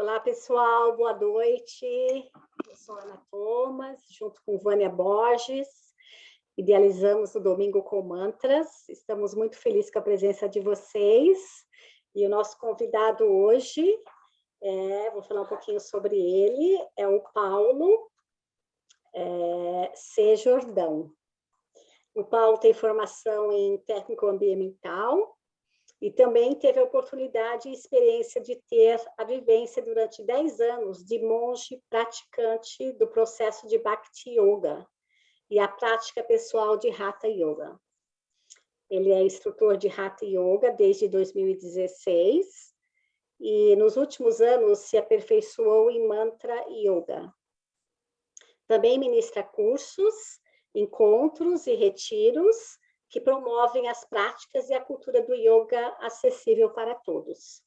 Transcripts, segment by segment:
Olá, pessoal, boa noite. Eu sou Ana Thomas, junto com Vânia Borges, idealizamos o Domingo com Mantras. Estamos muito felizes com a presença de vocês. E o nosso convidado hoje, vou falar um pouquinho sobre ele, é o Paulo C. Jordão. O Paulo tem formação em técnico ambiental, e também teve a oportunidade e experiência de ter a vivência durante 10 anos de monge praticante do processo de Bhakti Yoga e a prática pessoal de Hatha Yoga. Ele é instrutor de Hatha Yoga desde 2016 e nos últimos anos se aperfeiçoou em Mantra Yoga. Também ministra cursos, encontros e retiros que promovem as práticas e a cultura do yoga acessível para todos.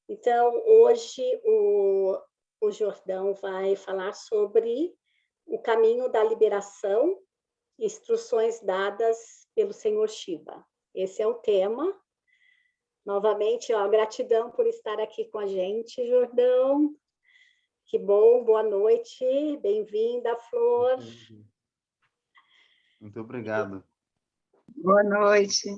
Então, hoje o Jordão vai falar sobre o caminho da liberação, instruções dadas pelo Senhor Shiva. Esse é o tema. Novamente, gratidão por estar aqui com a gente, Jordão. Que bom, boa noite, bem-vinda, Flor. Muito obrigado. Boa noite.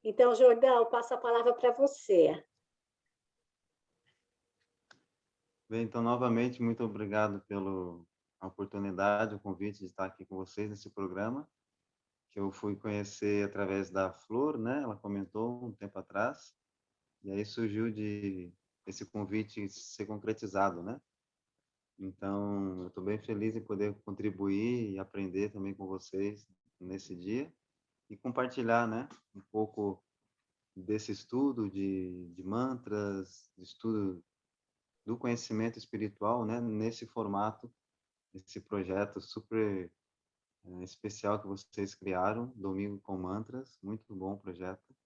Então, Jordão, passo a palavra para você. Bem, então, novamente, muito obrigado pela oportunidade, o convite de estar aqui com vocês nesse programa, que eu fui conhecer através da Flor, né? Ela comentou um tempo atrás, e aí surgiu de esse convite ser concretizado, né? Então, eu estou bem feliz em poder contribuir e aprender também com vocês nesse dia e compartilhar, né, um pouco desse estudo de mantras, de estudo do conhecimento espiritual, né, nesse formato, esse projeto super especial que vocês criaram, Domingo com Mantras, muito bom projeto,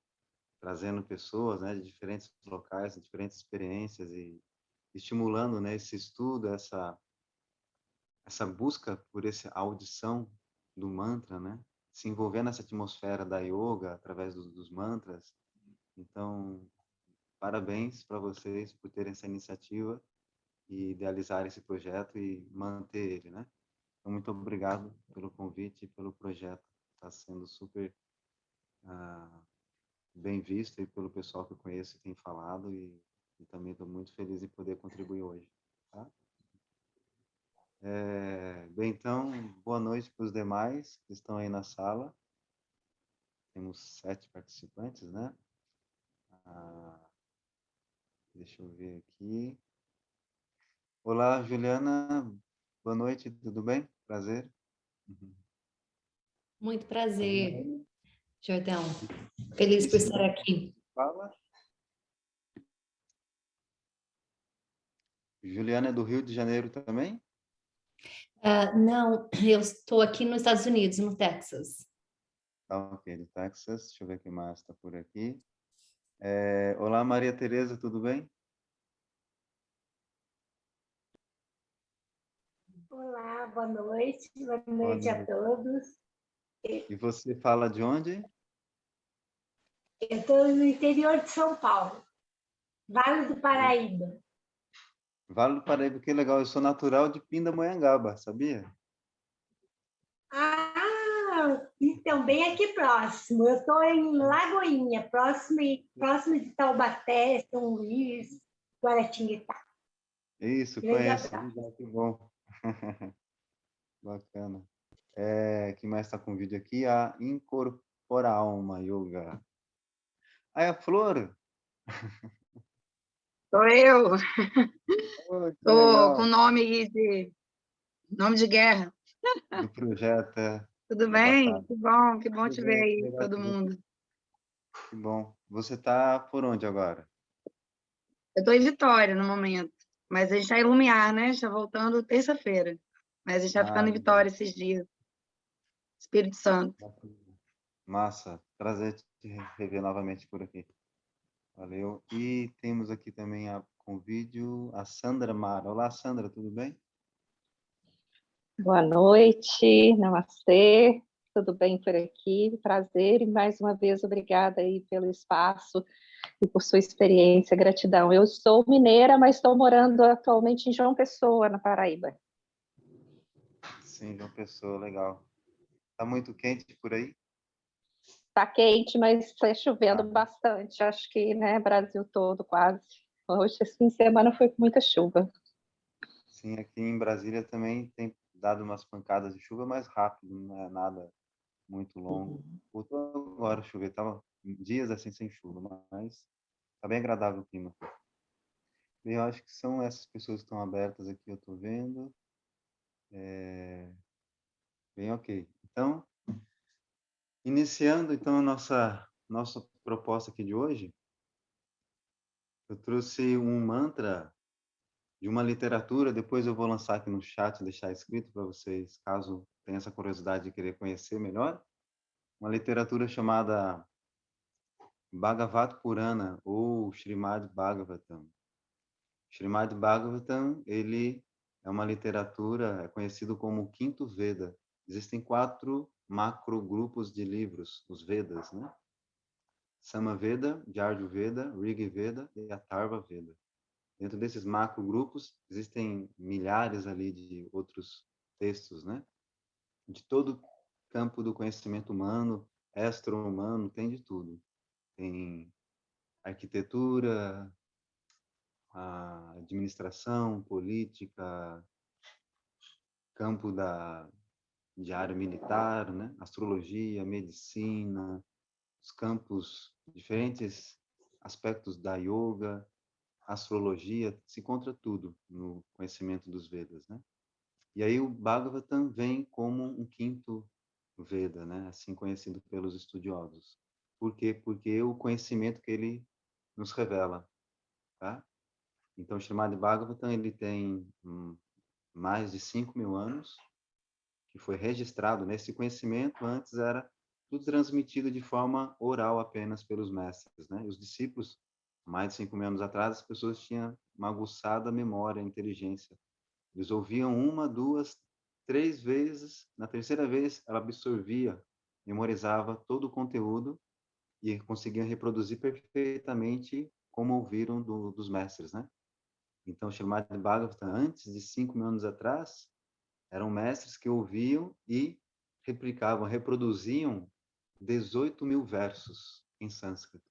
trazendo pessoas, né, de diferentes locais, de diferentes experiências e estimulando, né, esse estudo, essa busca por essa audição do mantra, né? Se envolver nessa atmosfera da yoga através dos mantras. Então, parabéns para vocês por terem essa iniciativa e idealizar esse projeto e manter ele, né? Então, muito obrigado pelo convite e pelo projeto. Está sendo super bem visto e pelo pessoal que eu conheço e tem falado e também estou muito feliz em poder contribuir hoje, tá? Bem, então, boa noite para os demais que estão aí na sala. Temos 7 participantes, né? Deixa eu ver aqui. Olá, Juliana. Boa noite, tudo bem? Prazer. Muito prazer, Jordão. Feliz por estar aqui. Fala. Juliana é do Rio de Janeiro também? Não, eu estou aqui nos Estados Unidos, no Texas. Tá, ok, do Texas. Deixa eu ver quem mais está por aqui. Olá, Maria Tereza, tudo bem? Olá, boa noite Boa noite. a todos. E você fala de onde? Eu estou no interior de São Paulo, Vale do Paraíba. Vale do Paraíba, que legal. Eu sou natural de Pindamonhangaba, sabia? Então, bem aqui próximo. Eu estou em Lagoinha, próximo de Taubaté, São Luís, Guaratinguetá. Isso, conheço. Que bom. Bacana. Quem mais está com o vídeo aqui? A Incorpora Alma Yoga. É a Flor? Sou eu. Oh, que Estou legal. com nome de guerra. Do projeto, Tudo bem? bacana. Que bom te ver aí, todo mundo. Que bom. Você está por onde agora? Eu estou em Vitória no momento, mas a gente está em Lumiar, né? Está voltando terça-feira, mas a gente está ficando em Vitória esses dias. Espírito Santo. Massa. Prazer te rever novamente por aqui. Valeu. E temos aqui também com vídeo a Sandra Mara. Olá, Sandra, tudo bem? Boa noite, namastê. tudo bem por aqui? Prazer e mais uma vez obrigada aí pelo espaço e por sua experiência, gratidão. Eu sou mineira, mas estou morando atualmente em João Pessoa, na Paraíba. Sim, João Pessoa, legal. Tá muito quente por aí? Está quente, mas está chovendo Ah, bastante. Acho que, né, Brasil todo quase. Hoje, esse fim de semana foi com muita chuva. sim, aqui em Brasília também tem dado umas pancadas de chuva mais rápido, não é nada muito longo. Voltou agora a chover, tava dias assim sem chuva, mas tá bem agradável o clima. Bem, eu acho que são essas pessoas que estão abertas aqui, eu tô vendo. Bem, ok. Então, iniciando então a nossa proposta aqui de hoje, eu trouxe um mantra de uma literatura, depois eu vou lançar aqui no chat, deixar escrito para vocês, caso tenha essa curiosidade de querer conhecer melhor, uma literatura chamada Bhagavad Purana ou Srimad Bhagavatam. Srimad Bhagavatam, ele é uma literatura, é conhecido como o quinto Veda. Existem 4 macro grupos de livros, os Vedas, né? Samaveda, Yajurveda, Rigveda e Atharva Veda. Dentro desses macro grupos, existem milhares ali de outros textos, né? De todo campo do conhecimento humano, extra-humano, tem de tudo. Tem arquitetura, a administração, política, campo de área militar, né? Astrologia, medicina, os campos, diferentes aspectos da yoga, astrologia, se encontra tudo no conhecimento dos Vedas, né? E aí o Bhagavatam vem como um quinto Veda, né? Assim conhecido pelos estudiosos. Por quê? Porque o conhecimento que ele nos revela, tá? Então, o Srimad Bhagavatam, ele tem mais de 5.000 anos, que foi registrado nesse conhecimento. Antes era tudo transmitido de forma oral apenas pelos mestres, né? E os discípulos, mais de 5.000 anos atrás, as pessoas tinham uma aguçada memória, inteligência. Eles ouviam 1, 2, 3 vezes. Na terceira vez, ela absorvia, memorizava todo o conteúdo e conseguiam reproduzir perfeitamente como ouviram dos mestres, né? Então, o Srimad Bhagavatam, antes de 5.000 anos atrás, eram mestres que ouviam e replicavam, reproduziam 18.000 versos em sânscrito.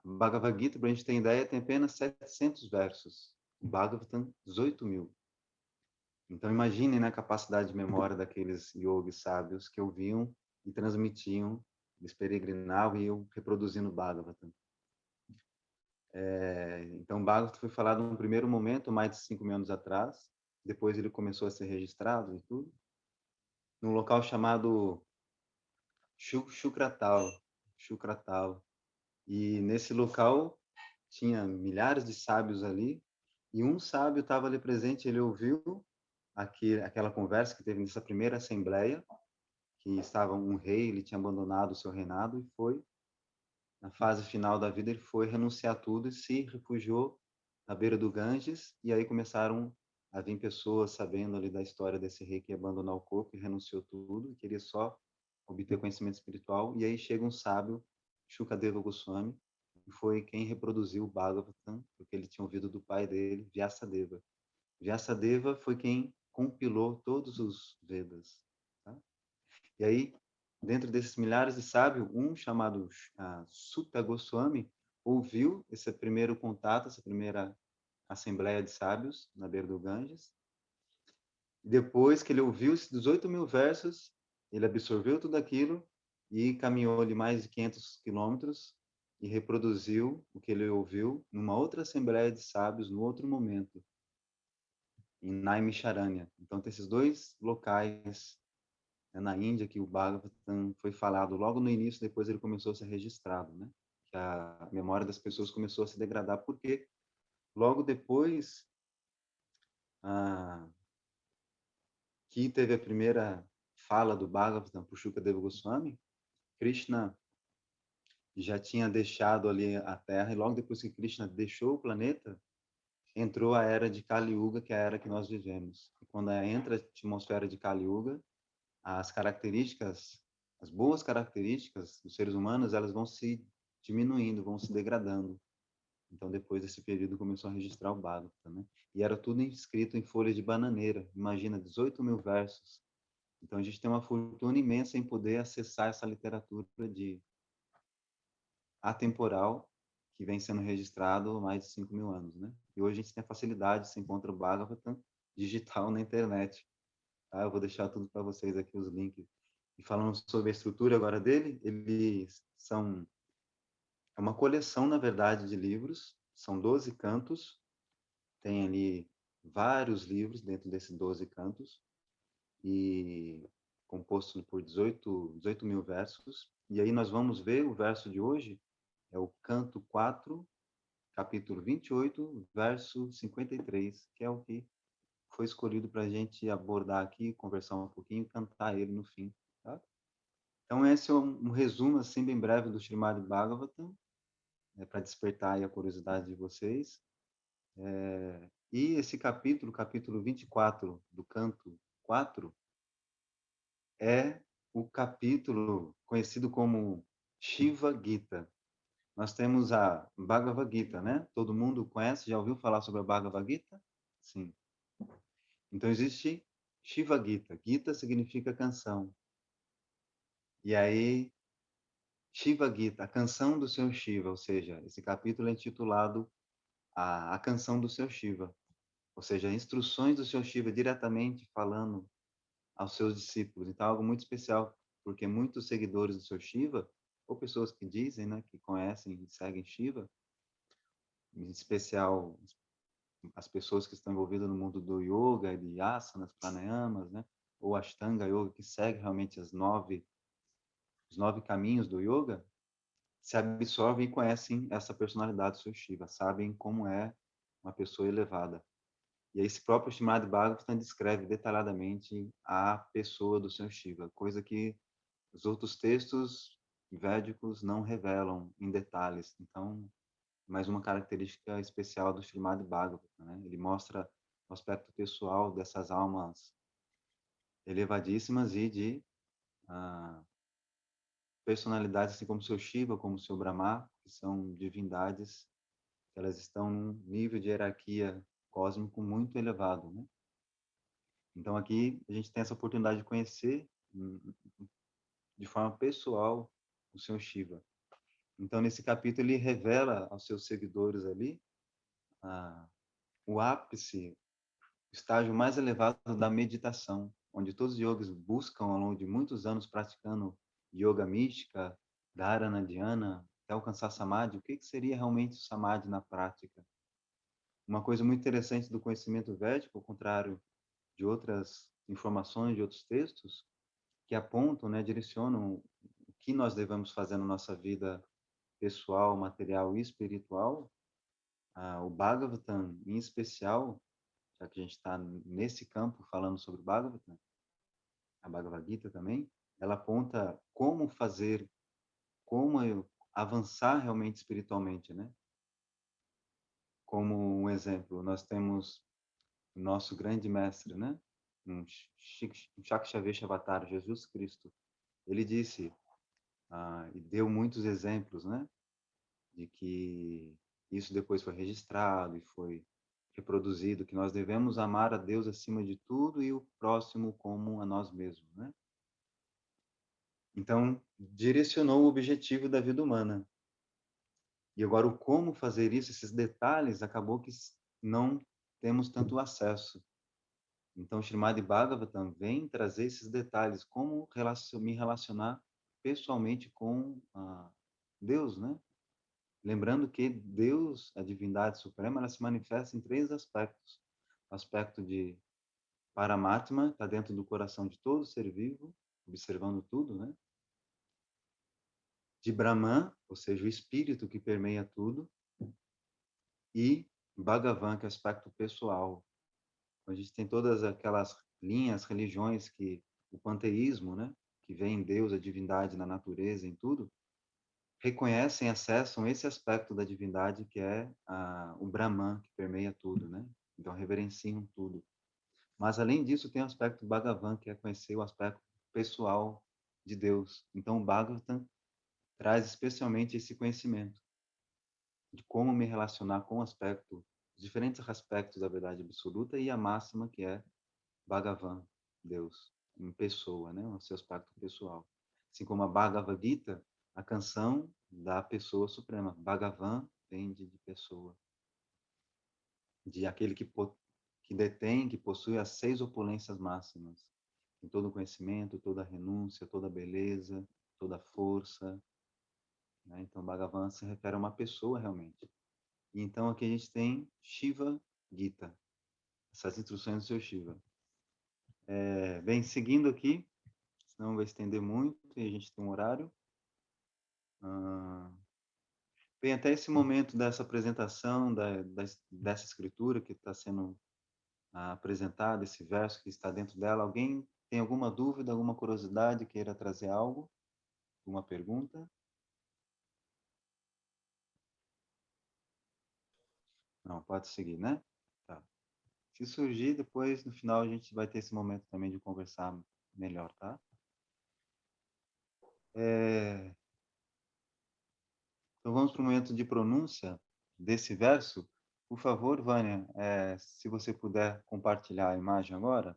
O Bhagavad Gita, para a gente ter ideia, tem apenas 700 versos. O Bhagavatam, 18.000. Então, imaginem, né, a capacidade de memória daqueles yogis sábios que ouviam e transmitiam, eles peregrinavam e iam reproduzindo o Bhagavatam. Então, o Bhagavatam foi falado num primeiro momento, mais de 5.000 anos atrás. Depois ele começou a ser registrado e tudo, num local chamado Shukratal. E nesse local tinha milhares de sábios ali, e um sábio estava ali presente, ele ouviu aquela conversa que teve nessa primeira assembleia, que estava um rei, ele tinha abandonado o seu reinado e foi, na fase final da vida, ele foi renunciar a tudo e se refugiou na beira do Ganges, e aí começaram a vir pessoas sabendo ali da história desse rei que abandonou o corpo e renunciou tudo, e queria só obter conhecimento espiritual, e aí chega um sábio, Shukadeva Goswami, que foi quem reproduziu o Bhagavatam, porque ele tinha ouvido do pai dele, Vyasadeva. Vyasadeva foi quem compilou todos os Vedas. Tá? E aí, dentro desses milhares de sábios, um chamado Sutta Goswami ouviu esse primeiro contato, essa primeira assembleia de sábios na beira do Ganges. Depois que ele ouviu esses 18.000 versos, ele absorveu tudo aquilo e caminhou de mais de 500 quilômetros e reproduziu o que ele ouviu numa outra assembleia de sábios, no outro momento, em Naimisharanya. Então, tem esses 2 locais, né, na Índia, que o Bhagavatam foi falado logo no início, depois ele começou a ser registrado, né? Que a memória das pessoas começou a se degradar, porque logo depois que teve a primeira fala do Bhagavatam por Shukadeva Goswami, Krishna já tinha deixado ali a Terra, e logo depois que Krishna deixou o planeta, entrou a era de Kali Yuga, que é a era que nós vivemos. E quando entra a atmosfera de Kali Yuga, as características, as boas características dos seres humanos, elas vão se diminuindo, vão se degradando. Então, depois desse período, começou a registrar o Bhagavata, né? E era tudo escrito em folhas de bananeira. Imagina, 18.000 versos. Então, a gente tem uma fortuna imensa em poder acessar essa literatura de atemporal que vem sendo registrado há mais de 5.000 anos, né? E hoje a gente tem a facilidade, se encontra o Bhagavatam digital na internet. Tá? Eu vou deixar tudo para vocês aqui, os links. E falando sobre a estrutura agora dele, é uma coleção, na verdade, de livros, são 12 cantos, tem ali vários livros dentro desses 12 cantos, e composto por 18.000 versos. E aí nós vamos ver o verso de hoje, é o canto 4, capítulo 28, verso 53, que é o que foi escolhido para a gente abordar aqui, conversar um pouquinho e cantar ele no fim. Tá? Então, esse é um resumo, assim, bem breve do Srimad Bhagavatam, para despertar aí a curiosidade de vocês. E esse capítulo 24 do canto 4, é o capítulo conhecido como Shiva Gita. Nós temos a Bhagavad Gita, né? Todo mundo conhece, já ouviu falar sobre a Bhagavad Gita? Sim. Então existe Shiva Gita. Gita significa canção. E aí, Shiva Gita, a canção do seu Shiva, ou seja, esse capítulo é intitulado a canção do seu Shiva. Ou seja, instruções do seu Shiva diretamente falando aos seus discípulos. Então, algo muito especial, porque muitos seguidores do seu Shiva, ou pessoas que dizem, né, que conhecem e seguem Shiva, em especial as pessoas que estão envolvidas no mundo do yoga, de asanas, pranayamas, né, ou Ashtanga Yoga, que segue realmente os 9 caminhos do yoga, se absorvem e conhecem essa personalidade do seu Shiva, sabem como é uma pessoa elevada. E esse próprio Srimad Bhagavatam descreve detalhadamente a pessoa do Senhor Shiva, coisa que os outros textos védicos não revelam em detalhes. Então, mais uma característica especial do Srimad Bhagavatam, né? Ele mostra o aspecto pessoal dessas almas elevadíssimas e de personalidades, assim como o seu Shiva, como o seu Brahma, que são divindades, elas estão num nível de hierarquia cósmico muito elevado, né? Então, aqui, a gente tem essa oportunidade de conhecer de forma pessoal o Senhor Shiva. Então, nesse capítulo, ele revela aos seus seguidores ali o ápice, o estágio mais elevado da meditação, onde todos os yogis buscam, ao longo de muitos anos praticando yoga mística, dharana, dhyana, até alcançar samadhi. O que seria realmente o samadhi na prática? Uma coisa muito interessante do conhecimento védico, ao contrário de outras informações, de outros textos, que apontam, né, direcionam o que nós devemos fazer na nossa vida pessoal, material e espiritual. O Bhagavatam, em especial, já que a gente está nesse campo falando sobre o Bhagavatam, a Bhagavad Gita também, ela aponta como fazer, como avançar realmente espiritualmente, né? Como um exemplo, nós temos o nosso grande mestre, né? Um Shakshavash Avatar, Jesus Cristo. Ele disse, e deu muitos exemplos, né? De que isso depois foi registrado e foi reproduzido, que nós devemos amar a Deus acima de tudo e o próximo como a nós mesmos, né? Então, direcionou o objetivo da vida humana. E agora, o como fazer isso, esses detalhes, acabou que não temos tanto acesso. Então, o Srimad Bhagavatam vem trazer esses detalhes, como me relacionar pessoalmente com Deus, né? Lembrando que Deus, a divindade suprema, ela se manifesta em 3 aspectos. O aspecto de Paramatma, está dentro do coração de todo ser vivo, observando tudo, né? De Brahman, ou seja, o espírito que permeia tudo. E Bhagavan, que é o aspecto pessoal. A gente tem todas aquelas linhas, religiões que o panteísmo, né? Que vê em Deus, a divindade, na natureza, em tudo, reconhecem, acessam esse aspecto da divindade que é o Brahman, que permeia tudo, né? Então, reverenciam tudo. Mas, além disso, tem o aspecto Bhagavan, que é conhecer o aspecto pessoal de Deus. Então, o Bhagavatam traz especialmente esse conhecimento de como me relacionar com os diferentes aspectos da verdade absoluta e a máxima que é Bhagavan, Deus, em pessoa, né? O seu aspecto pessoal. Assim como a Bhagavad Gita, a canção da pessoa suprema. Bhagavan vem de pessoa. De aquele que detém, que possui as 6 opulências máximas. Em todo o conhecimento, toda a renúncia, toda a beleza, toda a força. Né? Então, Bhagavan se refere a uma pessoa realmente. E então aqui a gente tem Shiva Gita. Essas instruções do seu Shiva. Bem, seguindo aqui, senão vai estender muito e a gente tem um horário. Bem, até esse momento dessa apresentação, dessa escritura que está sendo apresentada, esse verso que está dentro dela, alguém tem alguma dúvida, alguma curiosidade, queira trazer algo? Alguma pergunta? Não, pode seguir, né? Tá. Se surgir, depois, no final, a gente vai ter esse momento também de conversar melhor, tá? Então, vamos para o momento de pronúncia desse verso. Por favor, Vânia, se você puder compartilhar a imagem agora.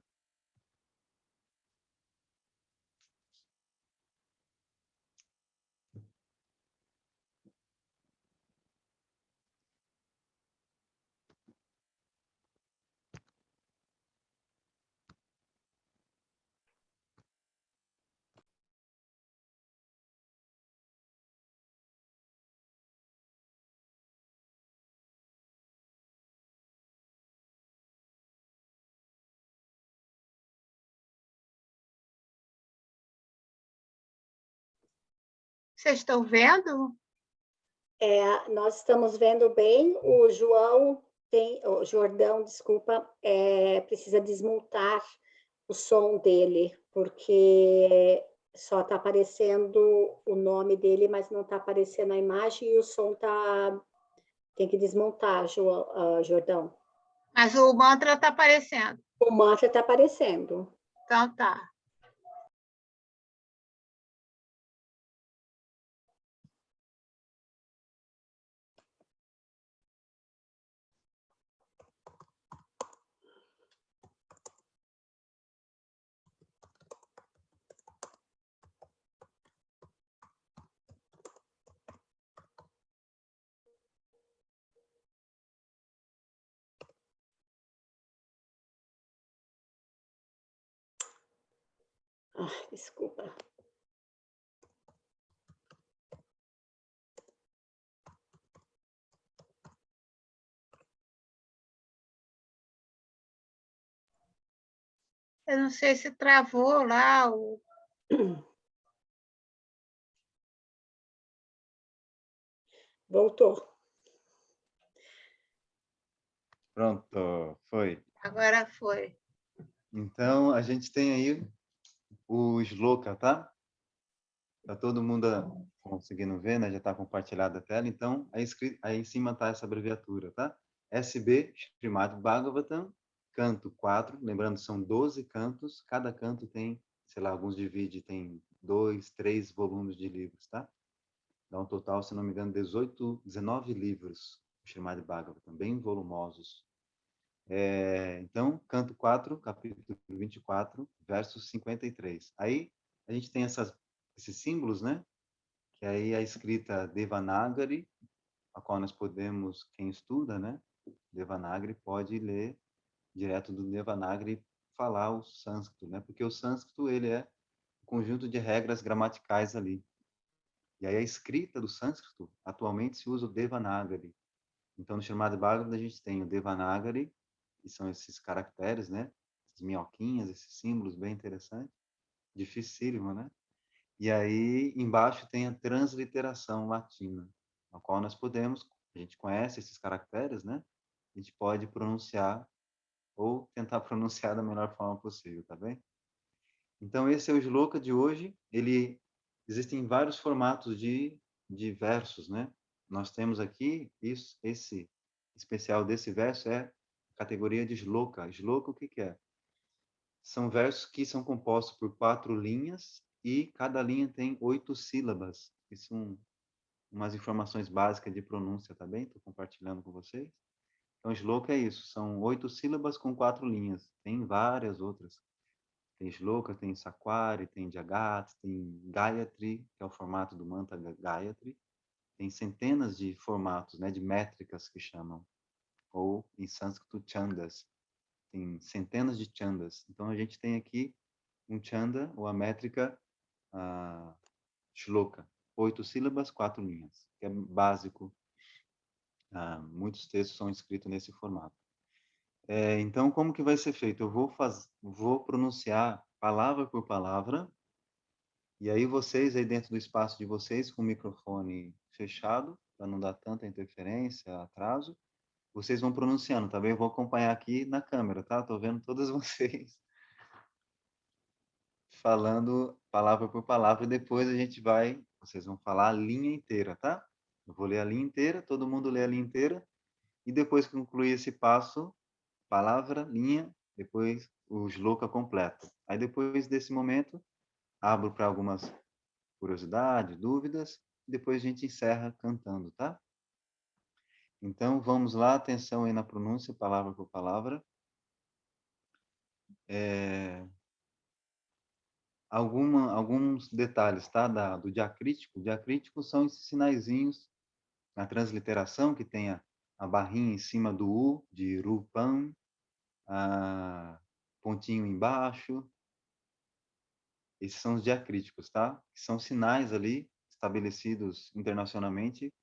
Vocês estão vendo? Nós estamos vendo bem, o Jordão, desculpa, precisa desmontar o som dele, porque só está aparecendo o nome dele, mas não está aparecendo a imagem e o som tem que desmontar, Jordão. Mas o mantra está aparecendo. O mantra está aparecendo. Então tá. Desculpa. Eu não sei se travou lá o. Voltou. Pronto, foi. Agora foi. Então, a gente tem aí o shloka, tá? Tá todo mundo conseguindo ver, né? Já está compartilhada a tela. Então, aí em cima tá essa abreviatura, tá? SB, Srimad Bhagavatam, canto 4. Lembrando, são 12 cantos. Cada canto tem, sei lá, alguns divide, tem 2, 3 volumes de livros, tá? Dá um total, se não me engano, 19 livros, Srimad Bhagavatam, bem volumosos. Então, canto 4, capítulo 24, verso 53. Aí, a gente tem esses símbolos, né? Que aí a escrita Devanagari, a qual nós podemos, quem estuda, né? Devanagari pode ler direto do Devanagari falar o sânscrito, né? Porque o sânscrito, ele é um conjunto de regras gramaticais ali. E aí a escrita do sânscrito, atualmente se usa o Devanagari. Então, no chamado Bhagavad, a gente tem o Devanagari, que são esses caracteres, né? Essas minhoquinhas, esses símbolos bem interessantes. Dificílimo, né? E aí, embaixo tem a transliteração latina, a qual nós podemos, a gente conhece esses caracteres, né? A gente pode pronunciar ou tentar pronunciar da melhor forma possível, tá bem? Então, esse é o shloka de hoje. Existem vários formatos de versos, né? Nós temos aqui, esse especial desse verso é a categoria de shloka. Shloka, o que é? São versos que são compostos por 4 linhas e cada linha tem 8 sílabas. Isso são umas informações básicas de pronúncia, tá bem? Estou compartilhando com vocês. Então, shloka é isso, são 8 sílabas com 4 linhas. Tem várias outras. Tem shloka, tem sakwari, tem jagat, tem gayatri, que é o formato do mantra Gayatri. Tem centenas de formatos, né, de métricas que chamam, ou em sânscrito chandas. Tem centenas de chandas. Então a gente tem aqui um chanda, ou a métrica shloka, 8 sílabas, 4 linhas, que é básico. Muitos textos são escritos nesse formato. Então, como que vai ser feito? Eu vou pronunciar palavra por palavra, e aí vocês, aí dentro do espaço de vocês, com o microfone fechado, para não dar tanta interferência, atraso, vocês vão pronunciando, tá bem? Eu vou acompanhar aqui na câmera, tá? Tô vendo todas vocês falando palavra por palavra, e depois vocês vão falar a linha inteira, tá? Eu vou ler a linha inteira, todo mundo lê a linha inteira, e depois que concluir esse passo, palavra, linha, depois o shloka completo. Aí depois desse momento, abro para algumas curiosidades, dúvidas, e depois a gente encerra cantando, tá? Então, vamos lá, atenção aí na pronúncia, palavra por palavra. Alguns detalhes, tá? Do diacrítico. O diacrítico são esses sinaizinhos na transliteração, que tem a barrinha em cima do U, de Rupam, pontinho embaixo. Esses são os diacríticos, tá? Que são sinais ali estabelecidos internacionalmente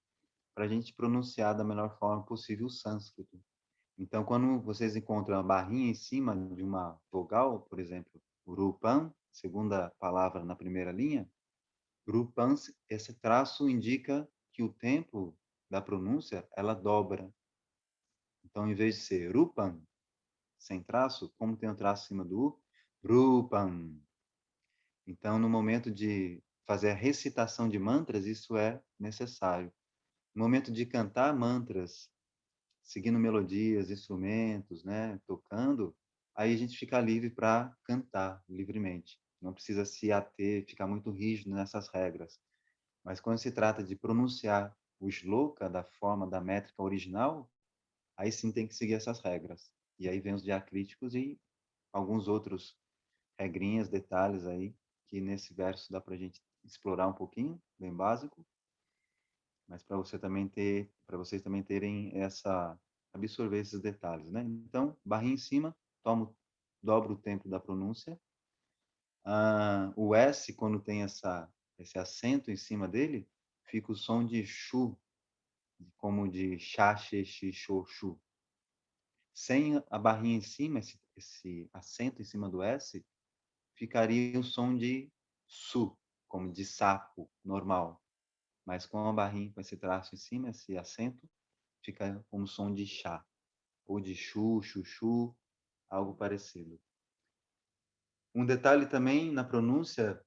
para a gente pronunciar da melhor forma possível o sânscrito. Então, quando vocês encontram a barrinha em cima de uma vogal, por exemplo, Rupam, segunda palavra na primeira linha, Rupam, esse traço indica que o tempo da pronúncia, ela dobra. Então, em vez de ser Rupam, sem traço, como tem um traço em cima do U, Rupam. Então, no momento de fazer a recitação de mantras, isso é necessário. No momento de cantar mantras, seguindo melodias, instrumentos, né, tocando, aí a gente fica livre para cantar livremente. Não precisa se ater, ficar muito rígido nessas regras. Mas quando se trata de pronunciar o shloka da forma da métrica original, aí sim tem que seguir essas regras. E aí vem os diacríticos e alguns outros regrinhas, detalhes aí, que nesse verso dá para a gente explorar um pouquinho, bem básico, mas para vocês também terem absorver esses detalhes, né? Então, barrinha em cima, dobro o tempo da pronúncia. O S, quando tem esse acento em cima dele, fica o som de chu, como de chá, xe, xi, xô, chu. Sem a barrinha em cima, esse acento em cima do S, ficaria o som de su, como de sapo, normal. Mas com a barrinha, com esse traço em cima, esse acento, fica como som de chá, ou de chu, chuchu, algo parecido. Um detalhe também na pronúncia,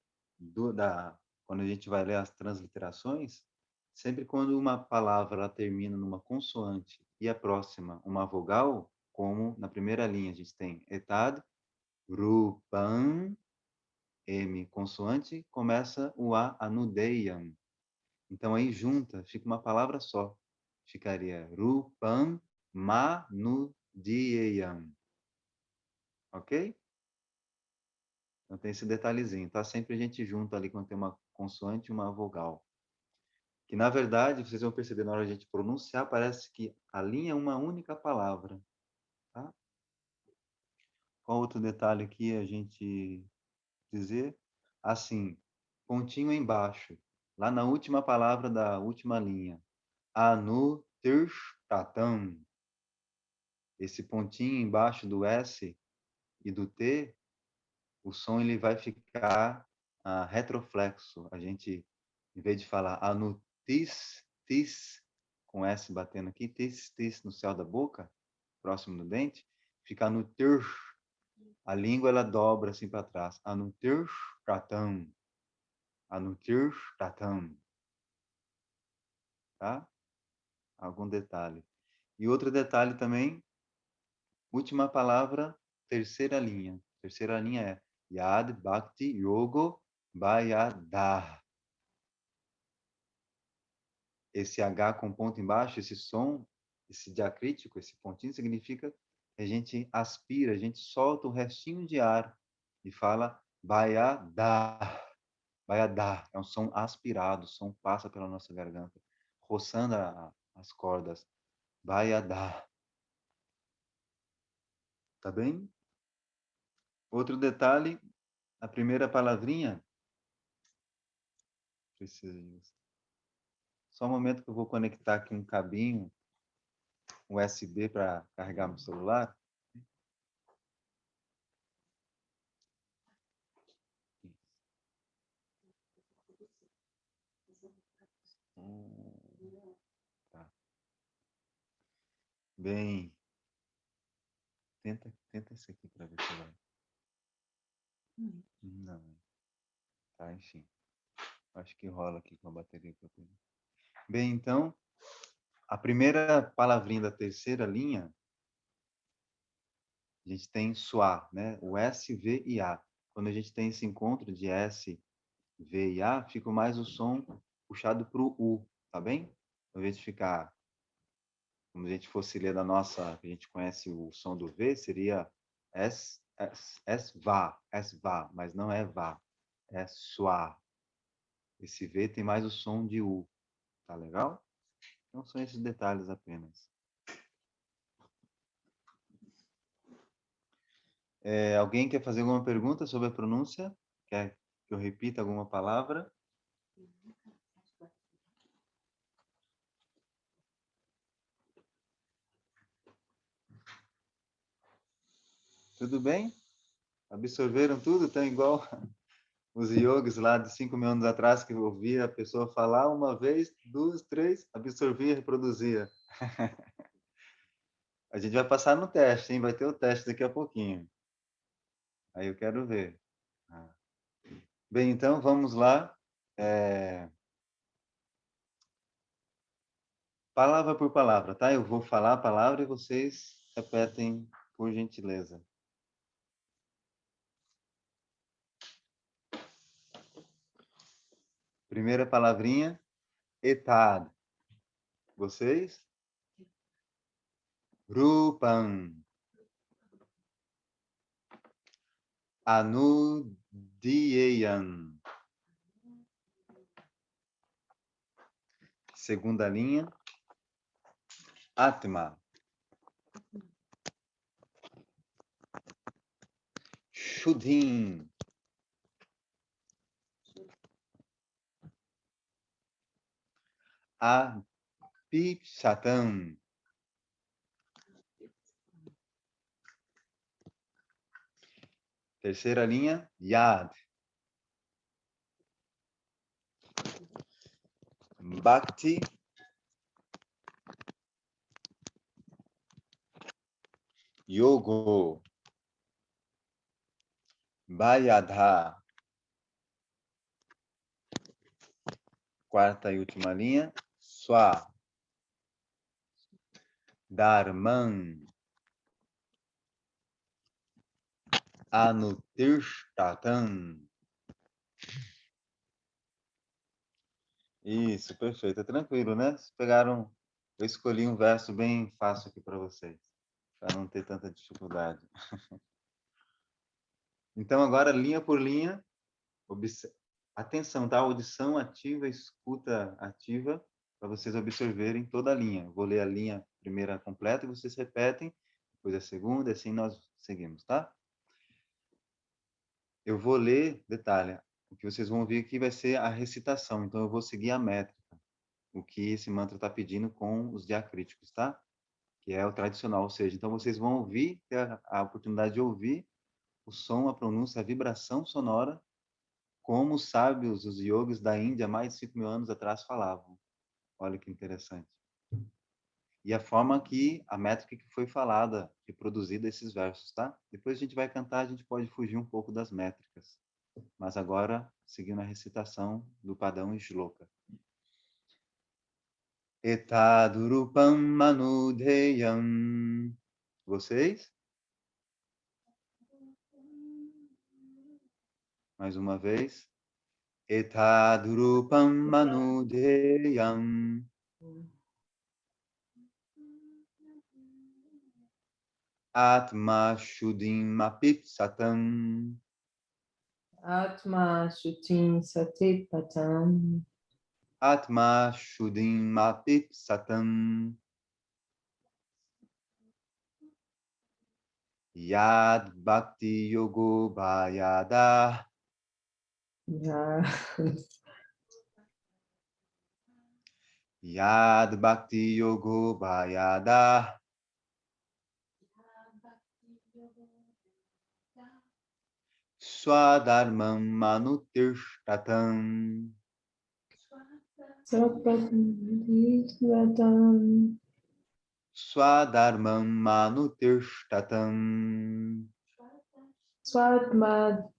quando a gente vai ler as transliterações, sempre quando uma palavra ela termina numa consoante e a próxima uma vogal, como na primeira linha a gente tem etad, rupam, M consoante, começa o A anudeyam. Então aí junta, fica uma palavra só. Ficaria rupam manudiyam. Ok? Então tem esse detalhezinho, tá? Sempre a gente junta ali quando tem uma consoante e uma vogal. Que na verdade, vocês vão perceber na hora de a gente pronunciar, parece que a linha é uma única palavra. Tá? Qual outro detalhe aqui a gente dizer? Assim, pontinho embaixo, lá na última palavra da última linha. Anutirshtatam. Esse pontinho embaixo do S e do T, o som ele vai ficar retroflexo. A gente, em vez de falar anutis, tis, com S batendo aqui, tis, tis no céu da boca, próximo do dente, fica anutir. A língua ela dobra assim para trás. Anutirshtatam. Anutirshtatam. Tá? Algum detalhe. E outro detalhe também, última palavra, terceira linha. Terceira linha é Yad Bhakti Yogo Bayada. Esse H com ponto embaixo, esse som, esse diacrítico, esse pontinho, significa que a gente aspira, a gente solta o restinho de ar e fala Bayada. Bayada é um som aspirado, o som passa pela nossa garganta, roçando as cordas. Bayada. Tá bem? Outro detalhe, a primeira palavrinha. Só um momento que eu vou conectar aqui um cabinho USB para carregar meu celular. Tá. Bem, tenta esse aqui para ver se vai. Não. Tá, enfim. Acho que rola aqui com a bateria que eu tenho. Bem, então, a primeira palavrinha da terceira linha, a gente tem suá, né? O S, V e A. Quando a gente tem esse encontro de S, V e A, fica mais o som puxado para o U, tá bem? Ao invés de ficar, como a gente fosse ler da nossa, que a gente conhece o som do V, seria vá, mas não é vá, é suá. Esse V tem mais o som de U, tá legal? Então são esses detalhes apenas. Alguém quer fazer alguma pergunta sobre a pronúncia? Quer que eu repita alguma palavra? Tudo bem? Absorveram tudo? Estão igual os yogis lá de 5.000 anos atrás, que eu ouvia a pessoa falar uma vez, duas, três, absorvia, reproduzia. A gente vai passar no teste, hein? Vai ter o teste daqui a pouquinho. Aí eu quero ver. Bem, então vamos lá. Palavra por palavra, tá? Eu vou falar a palavra e vocês repetem, por gentileza. Primeira palavrinha, etad. Vocês? Rupam. Anudiyam. Segunda linha, Atma. Shuddhim. Apipsatam. Terceira linha, Yad. Bhakti. Yogo. Bayadha. Quarta e última linha, Swa. Dharman. Anutirshtatam. Isso, perfeito. É tranquilo, né? Vocês pegaram, eu escolhi um verso bem fácil aqui para vocês, para não ter tanta dificuldade. Então, agora, linha por linha, atenção, tá? Audição ativa, escuta ativa, para vocês absorverem toda a linha. Eu vou ler a linha primeira completa e vocês repetem, depois a segunda, e assim nós seguimos, tá? Eu vou ler, detalhe, o que vocês vão ouvir aqui vai ser a recitação, então eu vou seguir a métrica, o que esse mantra está pedindo com os diacríticos, tá? Que é o tradicional, ou seja, então vocês vão ouvir, ter a oportunidade de ouvir o som, a pronúncia, a vibração sonora, como os sábios, os yogis da Índia, mais de 5.000 anos atrás, falavam. Olha que interessante. E a forma que, a métrica que foi falada, que produzida esses versos, tá? Depois a gente vai cantar, a gente pode fugir um pouco das métricas. Mas agora, seguindo a recitação do padrão shloka. Etadurupam manudheyam. Vocês? Mais uma vez. Etadrupam manudeyam. Atma shuddhim apipsatam. Atma Shutim Satipatam. Atma shuddhim apipsatam. Yad bhakti yogo bhayada. Yad bhakti yogo bhayada. Swadharmam manutirshtatam. Swadharmam manutirshtatam. Swatma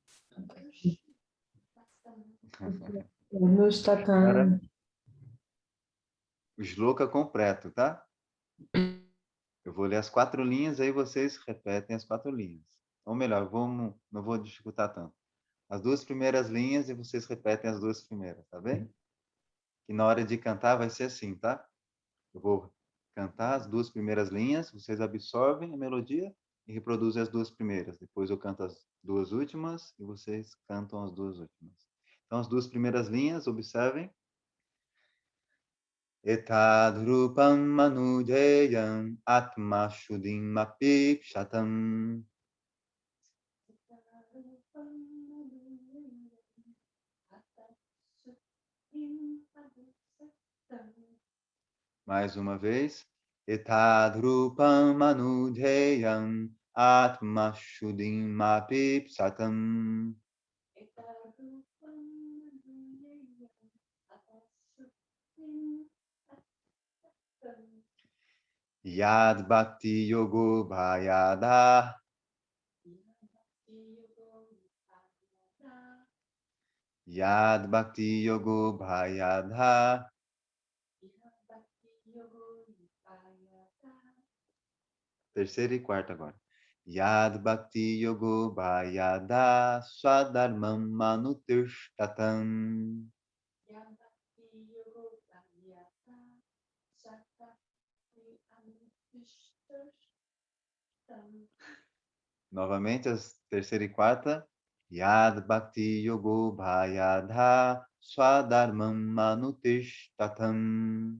Agora, Nustatam. o shloka completo, tá? Eu vou ler as 4 linhas, aí vocês repetem as 4 linhas. Ou melhor, não vou dificultar tanto. As 2 primeiras linhas e vocês repetem as 2 primeiras, tá bem? E na hora de cantar vai ser assim, tá? Eu vou cantar as 2 primeiras linhas, vocês absorvem a melodia e reproduzem as 2 primeiras. Depois eu canto as 2 últimas e vocês cantam as 2 últimas. Então, as 2 primeiras linhas, observem. Etadrupam manujayam atma shuddhim apipsatam. Mais uma vez. Etadrupam manujayam atma shuddhim apipsatam. Yad bhakti yogo bhayada. Yad bhakti yogo bhayada. Terceira e quarta agora. Yad bhakti yogo bhayada swadharmam manutirshtatam. Novamente, as terceira e quarta. Yad bhakti yogo bhayada swadharmam manutirshtatam.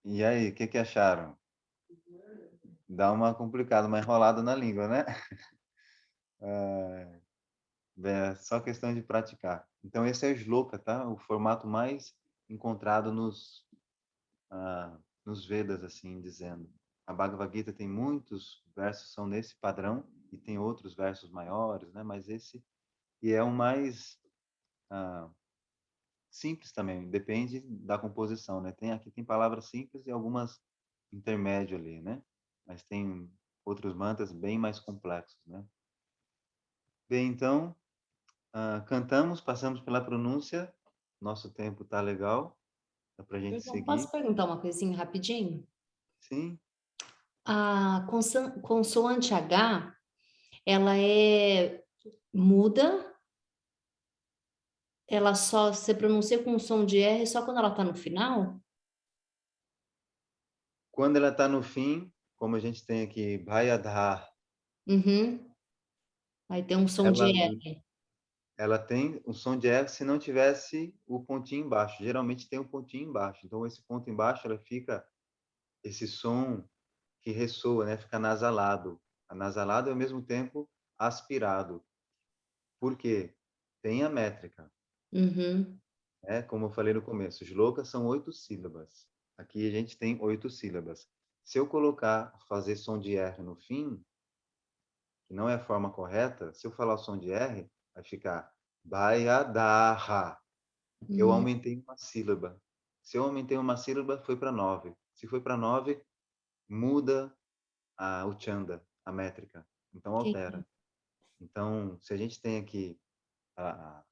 E aí, o que acharam? Dá uma complicada, uma enrolada na língua, né? É só questão de praticar. Então, esse é o shloka, tá? O formato mais encontrado nos Vedas, assim dizendo. A Bhagavad Gita tem muitos versos são nesse padrão e tem outros versos maiores, né? Mas esse e é o mais simples também, depende da composição, né? Aqui tem palavras simples e algumas intermédio ali, né? Mas tem outros mantras bem mais complexos, né? Bem, então, cantamos, passamos pela pronúncia, nosso tempo tá legal, dá pra gente Então, seguir. posso perguntar uma coisinha rapidinho? Sim. A consoante H, ela é muda, ela só se pronuncia com som de R só quando ela está no final? Quando ela está no fim, como a gente tem aqui, Bhayadhar, Uhum. Aí tem um som de R. ela tem um som de R se não tivesse o pontinho embaixo. Geralmente tem um pontinho embaixo. Então, esse ponto embaixo, ela fica esse som que ressoa, né? Fica nasalado. Anasalado e, ao mesmo tempo, aspirado. Por quê? Tem a métrica. Uhum. Como eu falei no começo, shlokas são 8 sílabas. Aqui a gente tem 8 sílabas. Se eu fazer som de R no fim, que não é a forma correta, se eu falar o som de R, vai ficar Bhayadhara. Eu aumentei uma sílaba. Se eu aumentei uma sílaba, foi para 9. Se foi para 9, muda o chanda, a métrica. Então, altera. Então, se a gente tem aqui a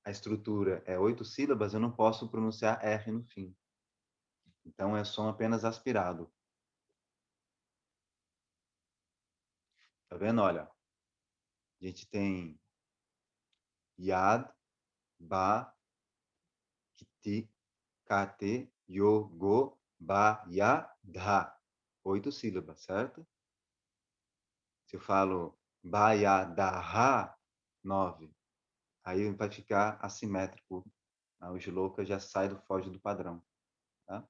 estrutura é 8 sílabas, eu não posso pronunciar R no fim. Então, é som apenas aspirado. Tá vendo? Olha, a gente tem Yad, Ba, Kiti, Kate, Yogo, Ba, Ya, Dha. 8 sílabas, certo? Se eu falo Ba, Ya, Da, Ha, 9. Aí vai ficar assimétrico. O shloka já sai foge do padrão, tá?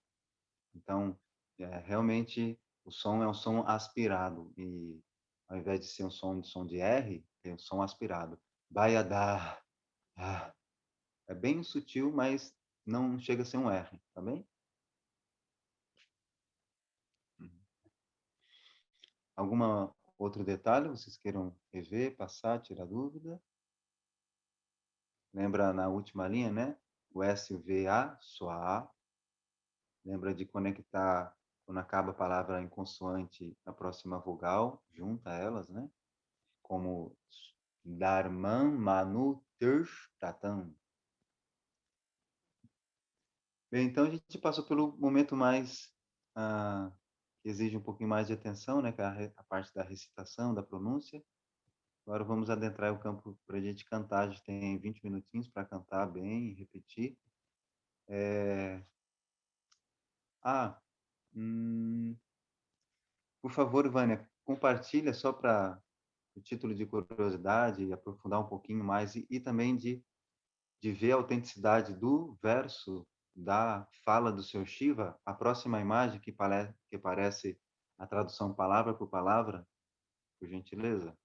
Então, realmente, o som é um som aspirado. E ao invés de ser um som de R, tem um som aspirado. Baiadá. Ah, é bem sutil, mas não chega a ser um R, tá bem? Alguma outro detalhe vocês queiram rever, passar, tirar dúvida? Lembra na última linha, né? O S, o V, A, soar. Lembra de conectar, quando acaba a palavra em consoante, a próxima vogal, junta elas, né? Como Dharman Manu Tirtatam. Bem, então a gente passou pelo momento mais que exige um pouquinho mais de atenção, né? Que é a parte da recitação, da pronúncia. Agora vamos adentrar o campo para a gente cantar. A gente tem 20 minutinhos para cantar bem e repetir. Por favor, Vânia, compartilha só para o título de curiosidade e aprofundar um pouquinho mais e também de ver a autenticidade do verso da fala do Sr. Shiva, a próxima imagem que parece a tradução palavra por palavra, por gentileza.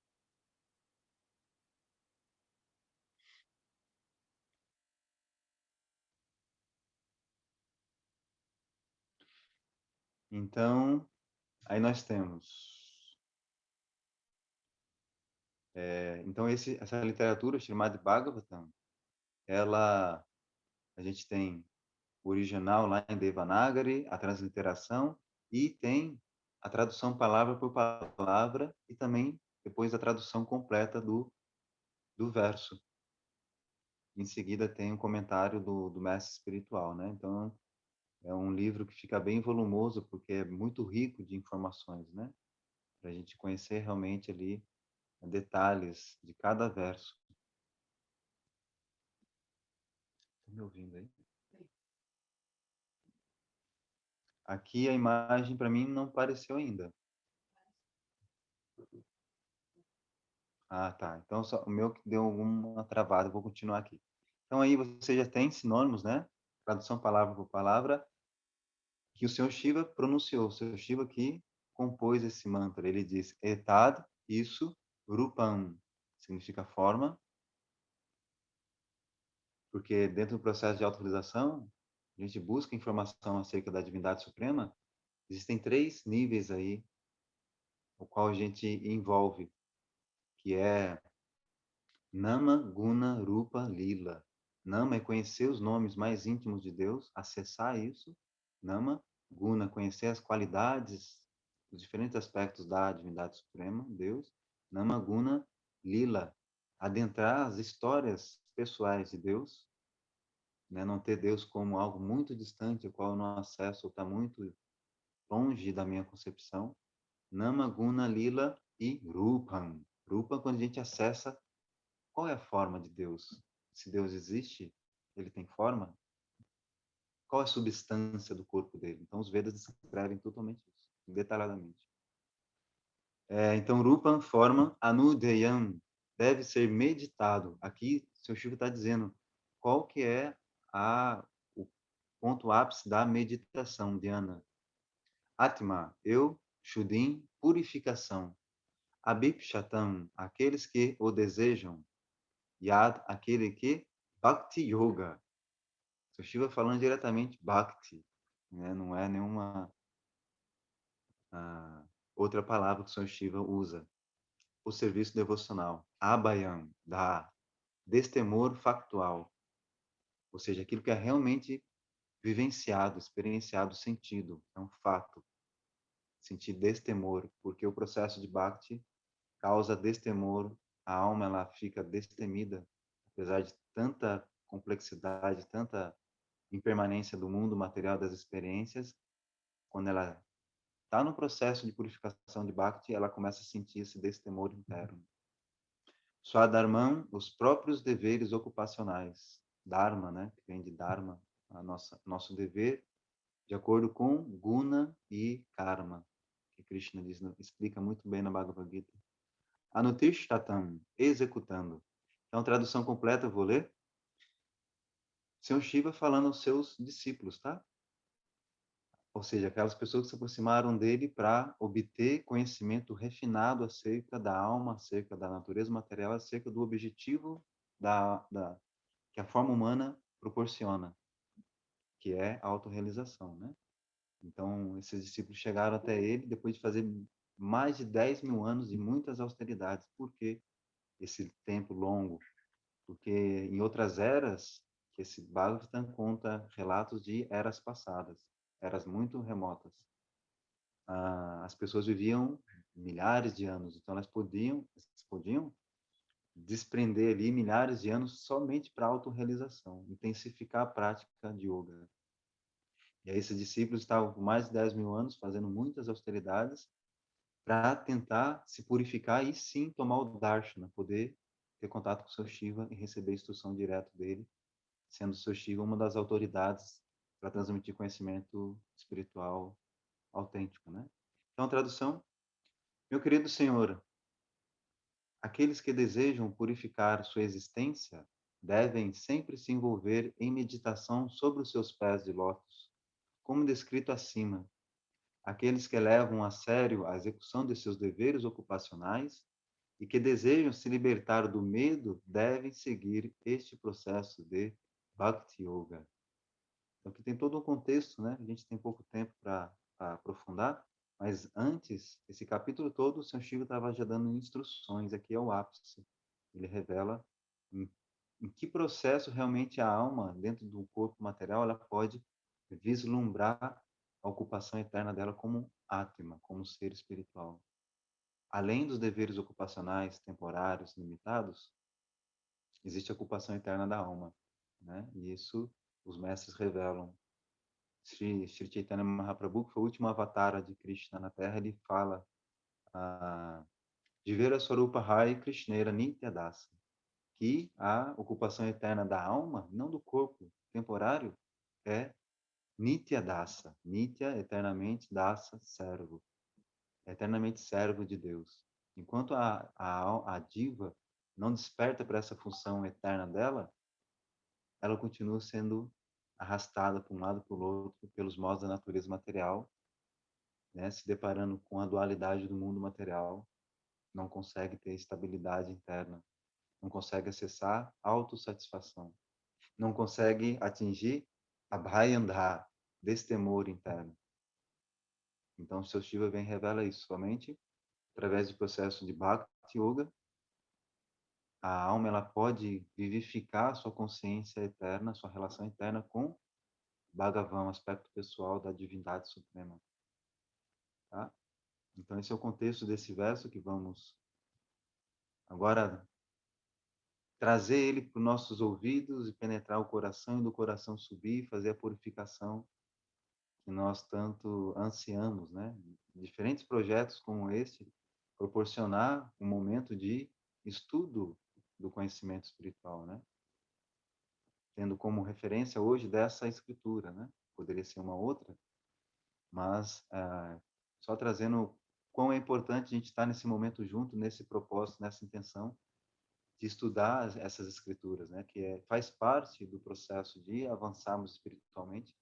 Então, aí nós temos. Então, essa literatura chamada Bhagavatam, a gente tem o original lá em Devanagari, a transliteração, e tem a tradução palavra por palavra, e também depois a tradução completa do verso. Em seguida tem um comentário do mestre espiritual, né? Então, é um livro que fica bem volumoso, porque é muito rico de informações, né? Para a gente conhecer realmente ali detalhes de cada verso. Estão me ouvindo aí? Aqui a imagem para mim não apareceu ainda. Ah, tá. Então o meu que deu alguma travada, vou continuar aqui. Então aí você já tem sinônimos, né? Tradução palavra por palavra que o Senhor Shiva pronunciou. O Senhor Shiva que compôs esse mantra. Ele diz: Etad, isso, Rupam, significa forma, porque dentro do processo de autorização, a gente busca informação acerca da divindade suprema. Existem 3 níveis aí, o qual a gente envolve, que é Nama, Guna, Rupa, Lila. Nama é conhecer os nomes mais íntimos de Deus, acessar isso. Nama, Guna, conhecer as qualidades, os diferentes aspectos da divindade suprema, Deus. Nama, Guna, Lila, adentrar as histórias pessoais de Deus, né? Não ter Deus como algo muito distante, o qual eu não acesso, ou está muito longe da minha concepção. Nama, Guna, Lila e Rupam. Rupam, quando a gente acessa qual é a forma de Deus? Se Deus existe, ele tem forma? Qual é a substância do corpo dele? Então, os Vedas descrevem totalmente isso, detalhadamente. Então, Rupam, forma, Anudeyam, deve ser meditado. Aqui, o Sr. Shiva está dizendo qual que é o ponto ápice da meditação, Dhyana. Atma, eu, Shuddhim, purificação. Abhipshatam, aqueles que o desejam. Yad, aquele que Bhakti Yoga. O Shiva falando diretamente Bhakti, né? Não é nenhuma outra palavra que o Sr. Shiva usa. O serviço devocional. Abhayam, da destemor factual. Ou seja, aquilo que é realmente vivenciado, experienciado, sentido. É um fato. Sentir destemor, porque o processo de Bhakti causa destemor, a alma ela fica destemida, apesar de tanta complexidade, tanta impermanência do mundo material das experiências, quando ela está no processo de purificação de Bhakti, ela começa a sentir esse destemor interno. Swadharman, os próprios deveres ocupacionais. Dharma, né? Que vem de Dharma, nosso dever, de acordo com Guna e Karma, que Krishna explica muito bem na Bhagavad Gita. Anutishtatam, executando. Então, tradução completa eu vou ler. Senhor Shiva falando aos seus discípulos, tá? Ou seja, aquelas pessoas que se aproximaram dele para obter conhecimento refinado acerca da alma, acerca da natureza material, acerca do objetivo que a forma humana proporciona, que é a autorrealização, né? Então, esses discípulos chegaram até ele depois de fazer mais de 10 mil anos de muitas austeridades. Por que esse tempo longo? Porque em outras eras, que esse Bhagavatam conta relatos de eras passadas, eras muito remotas. As pessoas viviam milhares de anos, então elas podiam desprender ali milhares de anos somente para autorrealização, intensificar a prática de yoga. E aí esses discípulos estavam por mais de 10 mil anos fazendo muitas austeridades para tentar se purificar e sim tomar o darshana, poder ter contato com o seu Shiva e receber instrução direto dele, sendo o seu Shiva uma das autoridades para transmitir conhecimento espiritual autêntico, né? Então, tradução. Meu querido Senhor, aqueles que desejam purificar sua existência devem sempre se envolver em meditação sobre os seus pés de lótus, como descrito acima. Aqueles que levam a sério a execução de seus deveres ocupacionais e que desejam se libertar do medo devem seguir este processo de Bhakti Yoga. Então, aqui tem todo um contexto, né? A gente tem pouco tempo para aprofundar, mas antes, esse capítulo todo, o Sr. Shiva estava já dando instruções, aqui é o ápice. Ele revela em que processo realmente a alma, dentro do corpo material, ela pode vislumbrar a ocupação eterna dela como Atma, como ser espiritual. Além dos deveres ocupacionais temporários, limitados, existe a ocupação eterna da alma, né? E isso os mestres revelam. Sri Chaitanya Mahaprabhu, que foi o último avatar de Krishna na Terra, ele fala de ver a Swarupa Hari Krishnera Nityadasa, que a ocupação eterna da alma, não do corpo temporário, é Nityadasa. Nitya, eternamente, Dasa, servo. Eternamente servo de Deus. Enquanto a diva não desperta para essa função eterna dela, ela continua sendo arrastada para um lado e para o outro pelos modos da natureza material, né? Se deparando com a dualidade do mundo material, não consegue ter estabilidade interna, não consegue acessar autossatisfação, não consegue atingir a Bhayandha, destemor interno. Então, o seu Shiva vem e revela isso somente através do processo de Bhakti Yoga. A alma ela pode vivificar a sua consciência eterna, sua relação eterna com Bhagavan, aspecto pessoal da divindade suprema. Tá? Então, esse é o contexto desse verso que vamos agora trazer ele para os nossos ouvidos e penetrar o coração e do coração subir e fazer a purificação que nós tanto ansiamos, né? Diferentes projetos como este, proporcionar um momento de estudo do conhecimento espiritual, né? Tendo como referência hoje dessa escritura, né? Poderia ser uma outra, mas só trazendo quão é importante a gente estar nesse momento junto, nesse propósito, nessa intenção de estudar essas escrituras, né? Que faz parte do processo de avançarmos espiritualmente,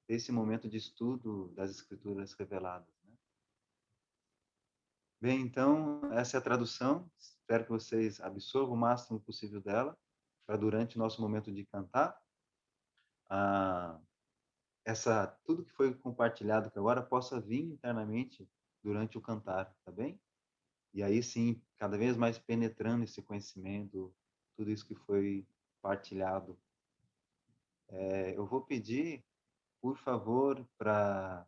esse momento de estudo das escrituras reveladas, né? Bem, então, essa é a tradução. Espero que vocês absorvam o máximo possível dela, para durante o nosso momento de cantar, tudo que foi compartilhado aqui agora possa vir internamente durante o cantar, tá bem? E aí sim, cada vez mais penetrando esse conhecimento, tudo isso que foi partilhado. Eu vou pedir, por favor, para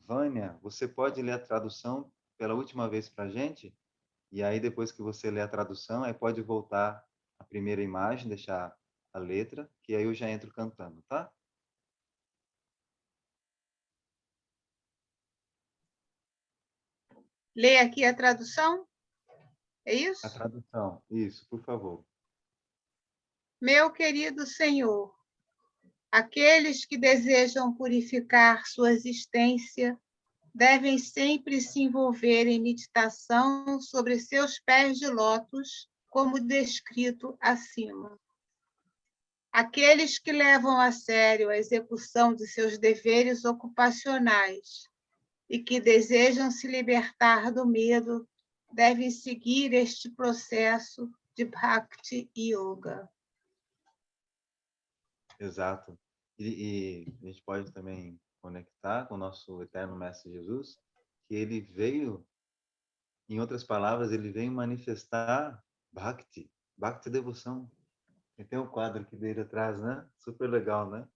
Vânia, você pode ler a tradução pela última vez para a gente? E aí, depois que você lê a tradução, aí pode voltar a primeira imagem, deixar a letra, que aí eu já entro cantando, tá? ler aqui a tradução? É isso? A tradução, isso, por favor. Meu querido Senhor, aqueles que desejam purificar sua existência devem sempre se envolver em meditação sobre seus pés de lótus, como descrito acima. Aqueles que levam a sério a execução de seus deveres ocupacionais e que desejam se libertar do medo devem seguir este processo de Bhakti Yoga. Exato. E a gente pode também conectar com o nosso eterno Mestre Jesus, que ele veio, em outras palavras, ele veio manifestar Bhakti, Bhakti devoção. E tem um quadro aqui dele atrás, né? Super legal, né?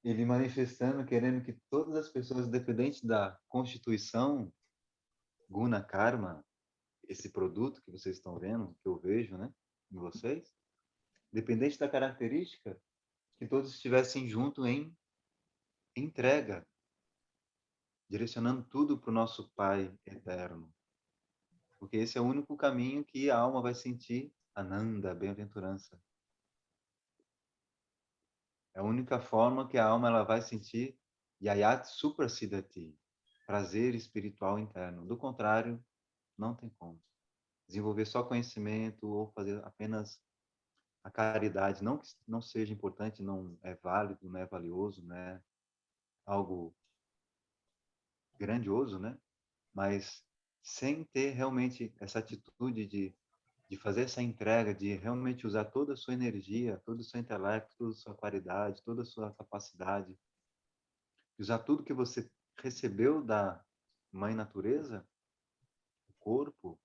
Ele manifestando, querendo que todas as pessoas, independente da constituição, guna, karma, esse produto que vocês estão vendo, que eu vejo, né, em vocês, independente da característica, que todos estivessem juntos em entrega, direcionando tudo para o nosso Pai eterno. Porque esse é o único caminho que a alma vai sentir Ananda, bem-aventurança. É a única forma que a alma ela vai sentir Yayat Suprasidati, prazer espiritual interno. Do contrário, não tem como. Desenvolver só conhecimento ou fazer apenas a caridade, não que não seja importante, não é válido, não é valioso, não é algo grandioso, né? Mas sem ter realmente essa atitude de fazer essa entrega, de realmente usar toda a sua energia, todo o seu intelecto, toda a sua qualidade, toda a sua capacidade, de usar tudo que você recebeu da Mãe Natureza, o corpo,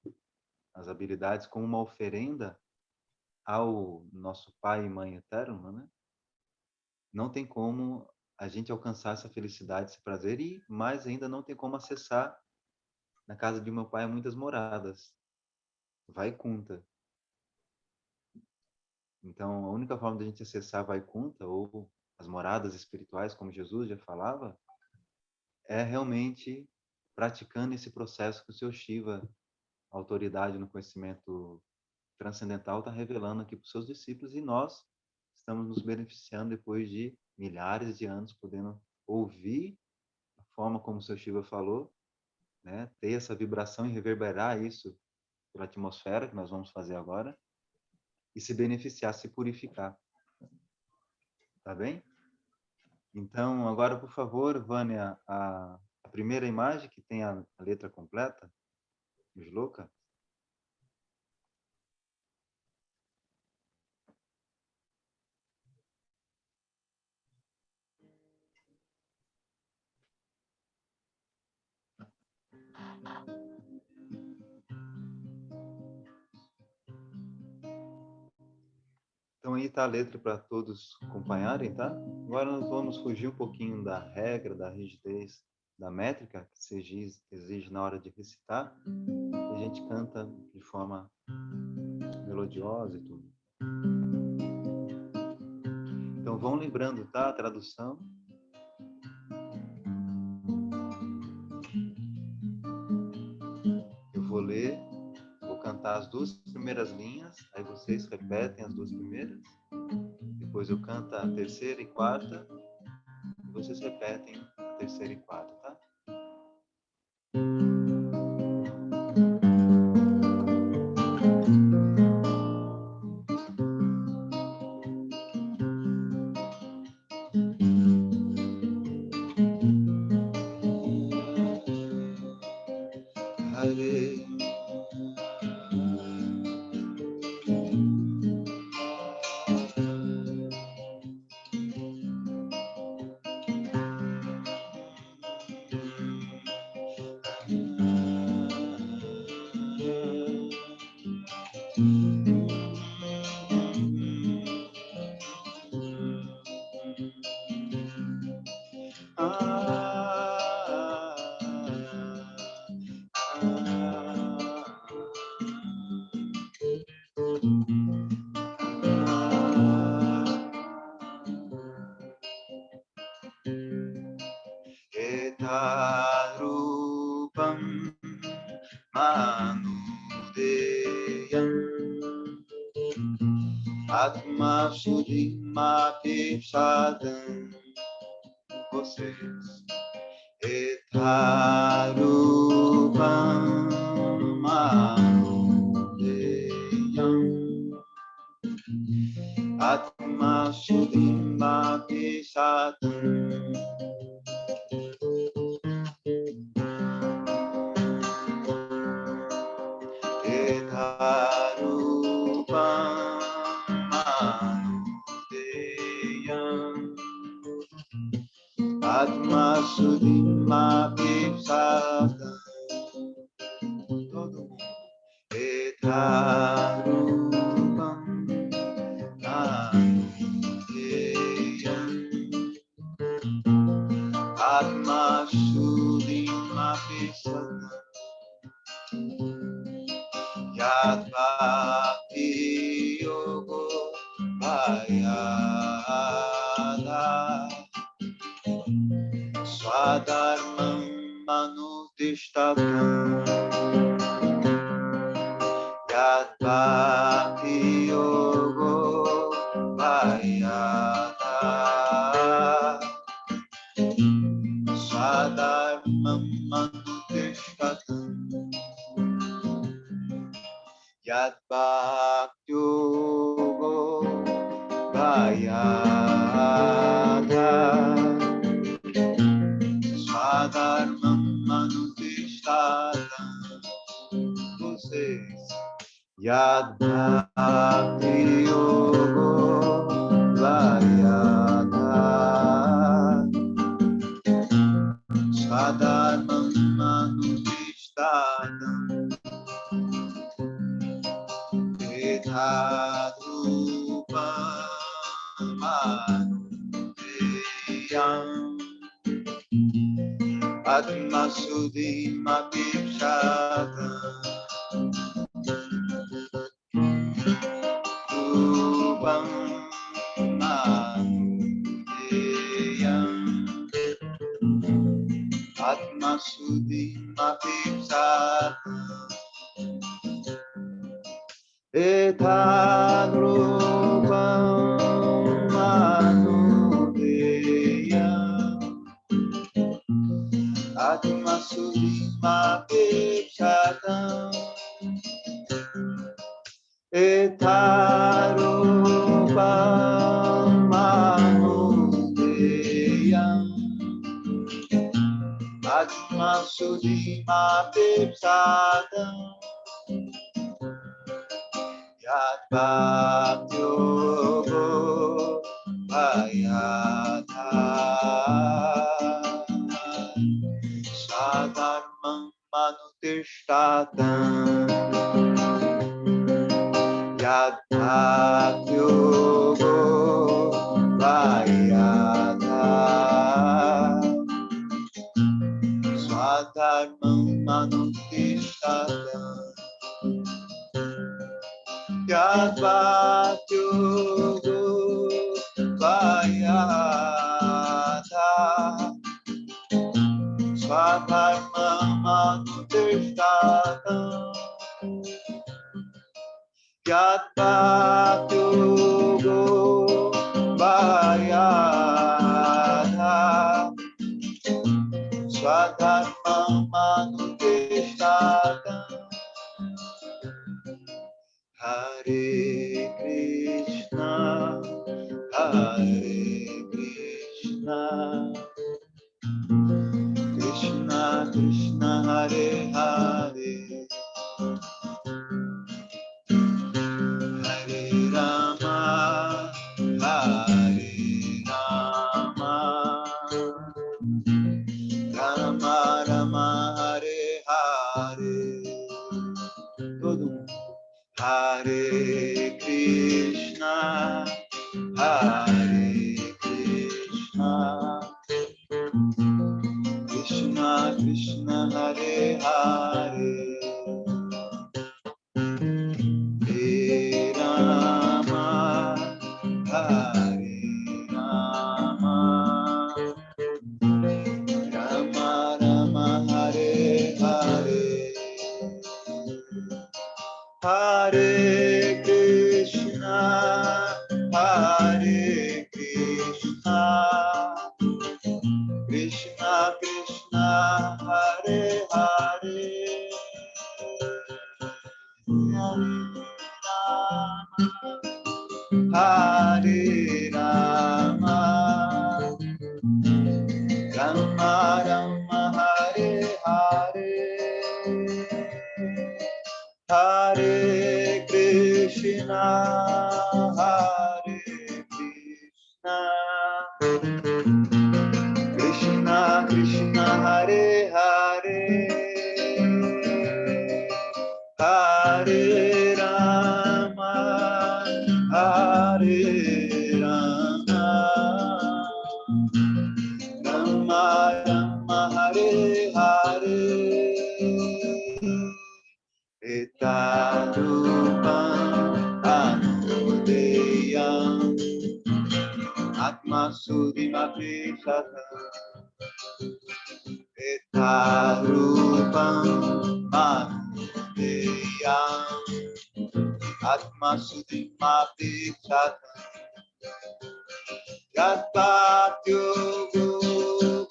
as habilidades, como uma oferenda ao nosso Pai e Mãe Eterno, né? Não tem como a gente alcançar essa felicidade, esse prazer, e mais ainda não tem como acessar na casa de meu pai muitas moradas. Vaikunta. Então, a única forma de a gente acessar Vaikunta, ou as moradas espirituais, como Jesus já falava, é realmente praticando esse processo que o seu Shiva, autoridade no conhecimento transcendental, está revelando aqui para os seus discípulos, e nós estamos nos beneficiando depois de milhares de anos, podendo ouvir a forma como o seu Shiva falou, né? Ter essa vibração e reverberar isso pela atmosfera, que nós vamos fazer agora, e se beneficiar, se purificar. Tá bem? Então, agora, por favor, Vânia, a primeira imagem que tem a letra completa, o shloka. Então, aí está a letra para todos acompanharem, tá? Agora nós vamos fugir um pouquinho da regra, da rigidez, da métrica que se exige na hora de recitar, e a gente canta de forma melodiosa e tudo. Então, vão lembrando, tá? A tradução. Eu vou ler, vou cantar as duas primeiras linhas, aí vocês repetem as duas primeiras. Depois eu canto a terceira e quarta, e vocês repetem a terceira e quarta, tá? Hare Manudeyam Atma Sudhima Pipsadam. Vocês. Etarupam Manudeyam Atma Sudhima Pipsadam. Etarupam Manudeyam Atma Sudhima Pipsadam. Todo mundo. Etarupam Manudeyam Atma Sudhima Pipsadam. Yad Bhakti Yogo Vayada Swadharmam Manutishtatam. Yad Bhakti Yogo Vayada Swadharmam Manutishtatam. Yad Bhakti Yogo Vayada Swadharmam Manutishtatam. Vocês. Yad Bhakti Yogo Vayada Swadharmam Manutishtatam. Etarupam Manudeyam Atma Sudhima Pipsadam. Rupam Manudeyam Atma Sudhima Pipsadam. Etarupam Manudeyam Atma Sudhima Pipsadam. Etarupam Manudeyam Atma Sudhima Pipsadam. Yad Bhakti Yogo Vayada Swadharmam Manutishtatam. Yad Bhakti Yogo Vayada Swadharmam Manutishtatam. Yad Bhakti Yogo Vayada Swadharmam Manutishtatam. Yad Bhakti Yogo Vayada Swadharmam Manutishtatam. Hare Krishna, Hare Krishna, Krishna Krishna Hare Hare, Hare Rama, Hare Rama, Rama Rama Hare Hare. Todo mundo. Hare Krishna, Hare Krishna, Krishna Krishna Hare Hare, Hare Rama, Hare Rama, Rama Rama Hare Hare. Hare Krishna, Hare Krishna, Krishna Krishna, Hare Hare, Hare Rama, Rama Rama, Hare Hare, Hare Krishna, Hare Krishna, Krishna Krishna, Hare Hare, Hare Rama, Hare Rama, Rama Rama, Hare Hare, Etarupam Anudeyam Atma Sudhimapi Etarupam Anudeyam Atma Sudhimapi Yatpatyogo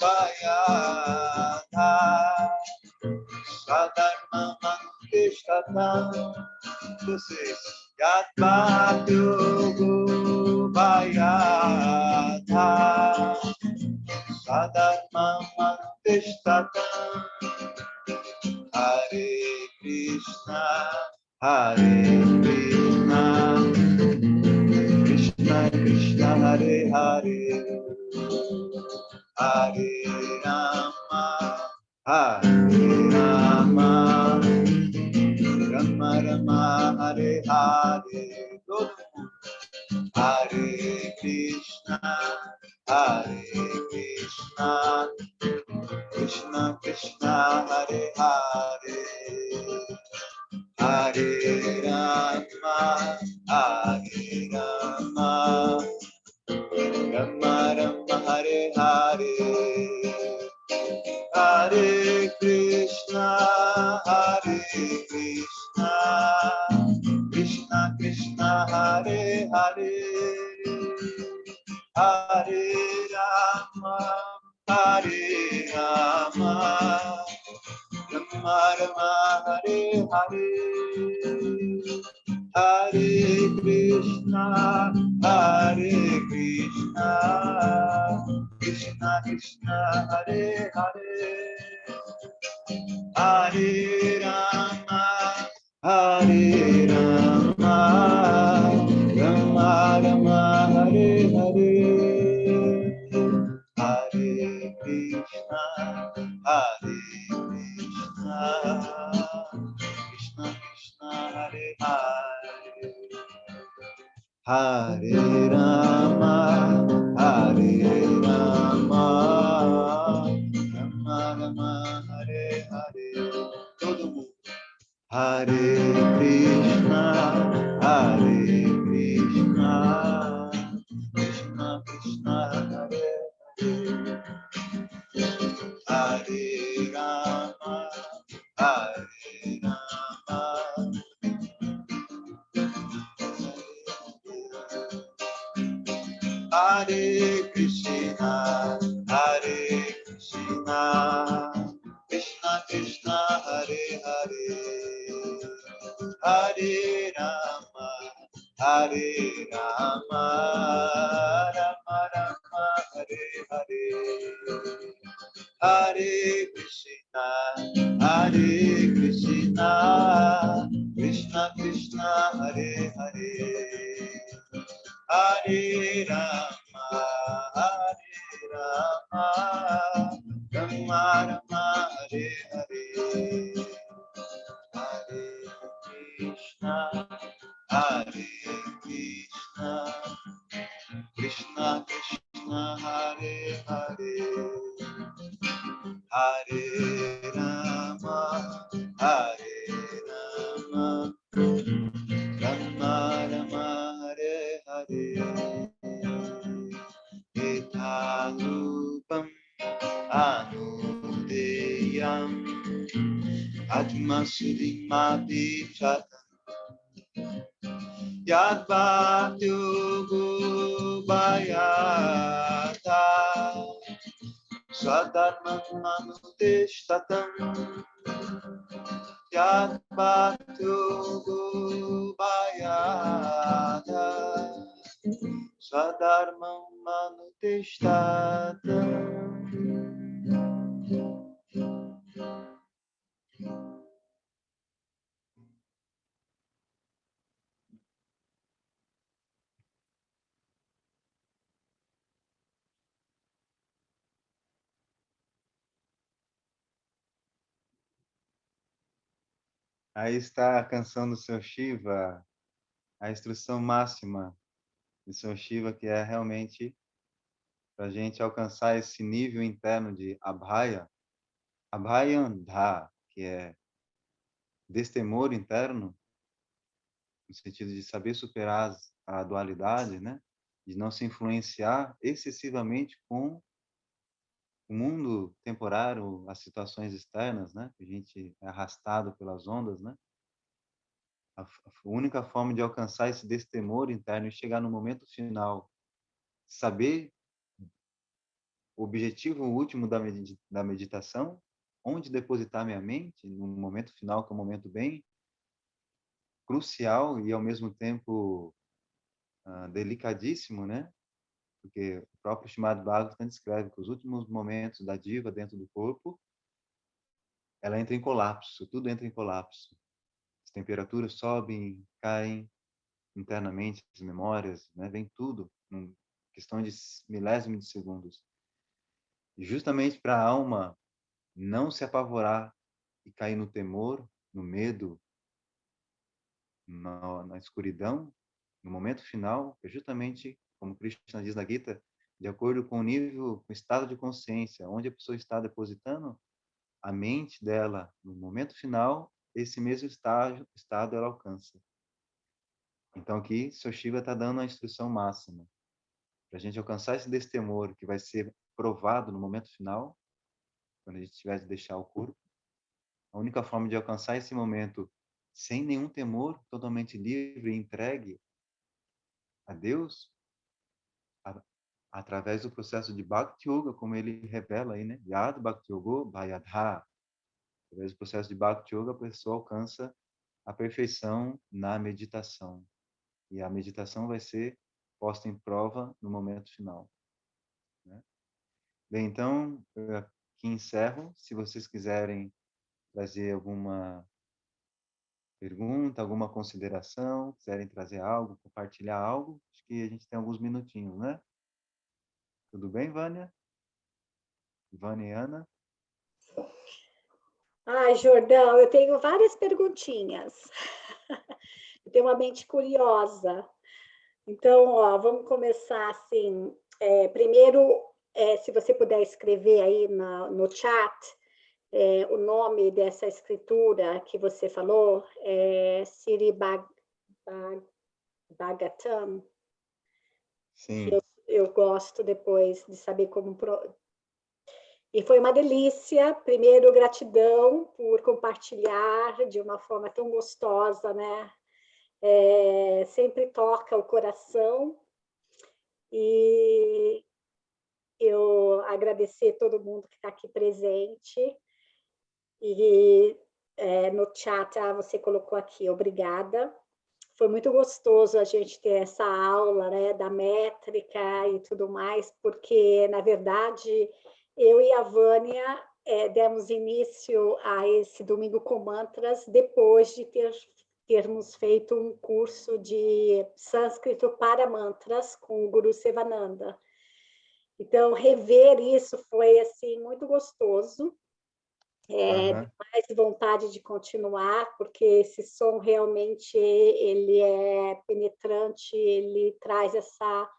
Vayadha Sadharma Manushthatam. Vocês Yatpatyogo Vayadha Sadharma Manushthatam. Hare Krishna, Hare Krishna, Krishna Krishna, Hare Hare, Hare Rama, Hare Rama, Rama Rama, Hare Hare, Hare Krishna, Hare Krishna, Krishna Krishna, Hare Hare, Hare Rama, Hare Rama, Rama Rama, Hare Hare, Hare Krishna, Hare Krishna, Krishna Krishna, Hare Hare, Hare Rama, Hare Rama, Rama Rama, Hare Hare, Hare Krishna, Hare Krishna, Krishna Krishna, Hare Hare, Hare Rama, Hare Rama, Rama Rama, Hare Hare, Hare Krishna, Hare Krishna, Krishna Krishna, Hare Hare, Hare Rama, Hare Rama, Rama Rama, Hare Hare. Todo mundo. Hare Krishna, Hare Krishna, Krishna Krishna, Hare Hare, Hare Rama, Hare Rama, Hare Krishna, Hare Krishna, Krishna Krishna, Hare Hare, Hare Rama, Hare Rama, Rama Rama, Hare Hare, Hare Krishna, Hare Krishna, Krishna Krishna, Hare Hare, Hare Rama, Hare Rama, Rama Rama, Hare Hare, Hare Krishna, Hare Krishna, Krishna Krishna, Hare Hare, Hare Rama, Hare Rama, Rama Rama, Hare Hare, Etarupam Anudeyam Atma Sudhimapi Chatam Yad Bhakti Yoga Bhayata Swadharmam Anutishtatam Yad Bhakti Yoga Bhayata Swadharmam Anutishtatam. Aí está a canção do Sr. Shiva, a instrução máxima do Sr. Shiva, que é realmente para a gente alcançar esse nível interno de Abhaya, Abhayandha, que é destemor interno, no sentido de saber superar a dualidade, né? De não se influenciar excessivamente com o mundo temporário, as situações externas, né? Que a gente é arrastado pelas ondas, né? A única forma de alcançar esse destemor interno e chegar no momento final, saber o objetivo último da meditação, onde depositar minha mente, no momento final, que é um momento bem crucial e, ao mesmo tempo, delicadíssimo, né? Porque o próprio Srimad Bhagavatam descreve que os últimos momentos da diva dentro do corpo, ela entra em colapso, tudo entra em colapso. As temperaturas sobem, caem internamente, as memórias, né? Vem tudo, em questão de milésimos de segundos. E justamente para a alma não se apavorar e cair no temor, no medo, na escuridão, no momento final, é justamente, como Krishna diz na Gita, de acordo com o nível, com o estado de consciência, onde a pessoa está depositando a mente dela no momento final, esse mesmo estado ela alcança. Então aqui, Sr. Shiva está dando a instrução máxima. Para a gente alcançar esse destemor que vai ser provado no momento final, quando a gente tiver de deixar o corpo, a única forma de alcançar esse momento sem nenhum temor, totalmente livre e entregue a Deus, através do processo de Bhakti Yoga, como ele revela aí, né? Yad Bhakti Yoga Bhayadha. Através do processo de Bhakti Yoga, a pessoa alcança a perfeição na meditação. E a meditação vai ser posta em prova no momento final, né? Bem, então, eu aqui encerro. Se vocês quiserem trazer alguma pergunta, alguma consideração, quiserem trazer algo, compartilhar algo, acho que a gente tem alguns minutinhos, né? Tudo bem, Vânia? Vânia e Ana? Ai, Jordão, eu tenho várias perguntinhas. Eu tenho uma mente curiosa. Então, ó, vamos começar assim. Primeiro, se você puder escrever aí no chat o nome dessa escritura que você falou, Siri Bhagavatam. Sim. Eu gosto depois de saber como... E foi uma delícia. Primeiro, gratidão por compartilhar de uma forma tão gostosa, né? Sempre toca o coração. E eu agradecer todo mundo que está aqui presente. E no chat você colocou aqui, obrigada. Foi muito gostoso a gente ter essa aula, né, da métrica e tudo mais, porque, na verdade, eu e a Vânia demos início a esse Domingo com Mantras depois de termos feito um curso de sânscrito para mantras com o Guru Sivananda. Então, rever isso foi, assim, muito gostoso. Mais vontade de continuar, porque esse som realmente ele é penetrante, ele traz essa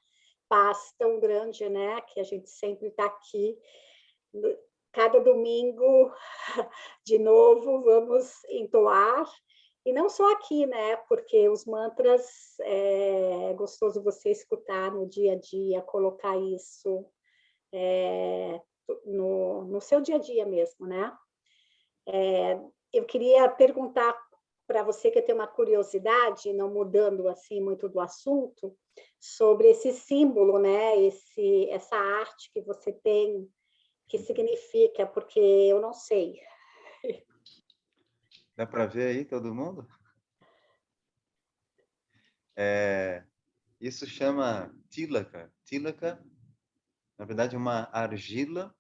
paz tão grande, né? Que a gente sempre está aqui. Cada domingo, de novo, vamos entoar. E não só aqui, né? Porque os mantras, é gostoso você escutar no dia a dia, colocar isso no seu dia a dia mesmo, né? Eu queria perguntar para você que tem uma curiosidade, não mudando assim muito do assunto, sobre esse símbolo, né? Essa arte que você tem, que significa, porque eu não sei. Dá para ver aí todo mundo? Isso chama tilaka. Tilaka, na verdade, é uma argila.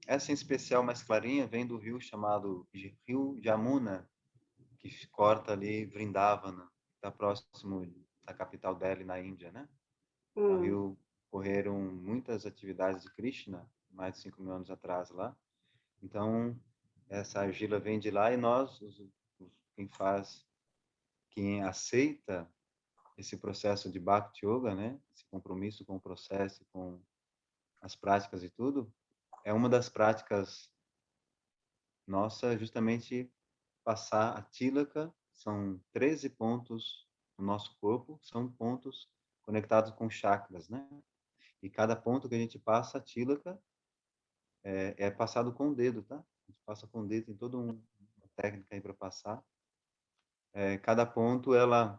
Essa em especial, mais clarinha, vem do rio chamado Rio Jamuna, que corta ali Vrindavana, está próximo da capital Delhi, na Índia, né? No rio correram muitas atividades de Krishna, mais de 5.000 anos atrás lá. Então, essa argila vem de lá e nós, quem aceita esse processo de Bhakti Yoga, né? Esse compromisso com o processo, com as práticas e tudo, é uma das práticas nossa, justamente passar a tílaka. São 13 pontos no nosso corpo, são pontos conectados com chakras, né? E cada ponto que a gente passa a tílaka é passado com o dedo, tá? A gente passa com o dedo, tem toda uma técnica aí para passar. Cada ponto, a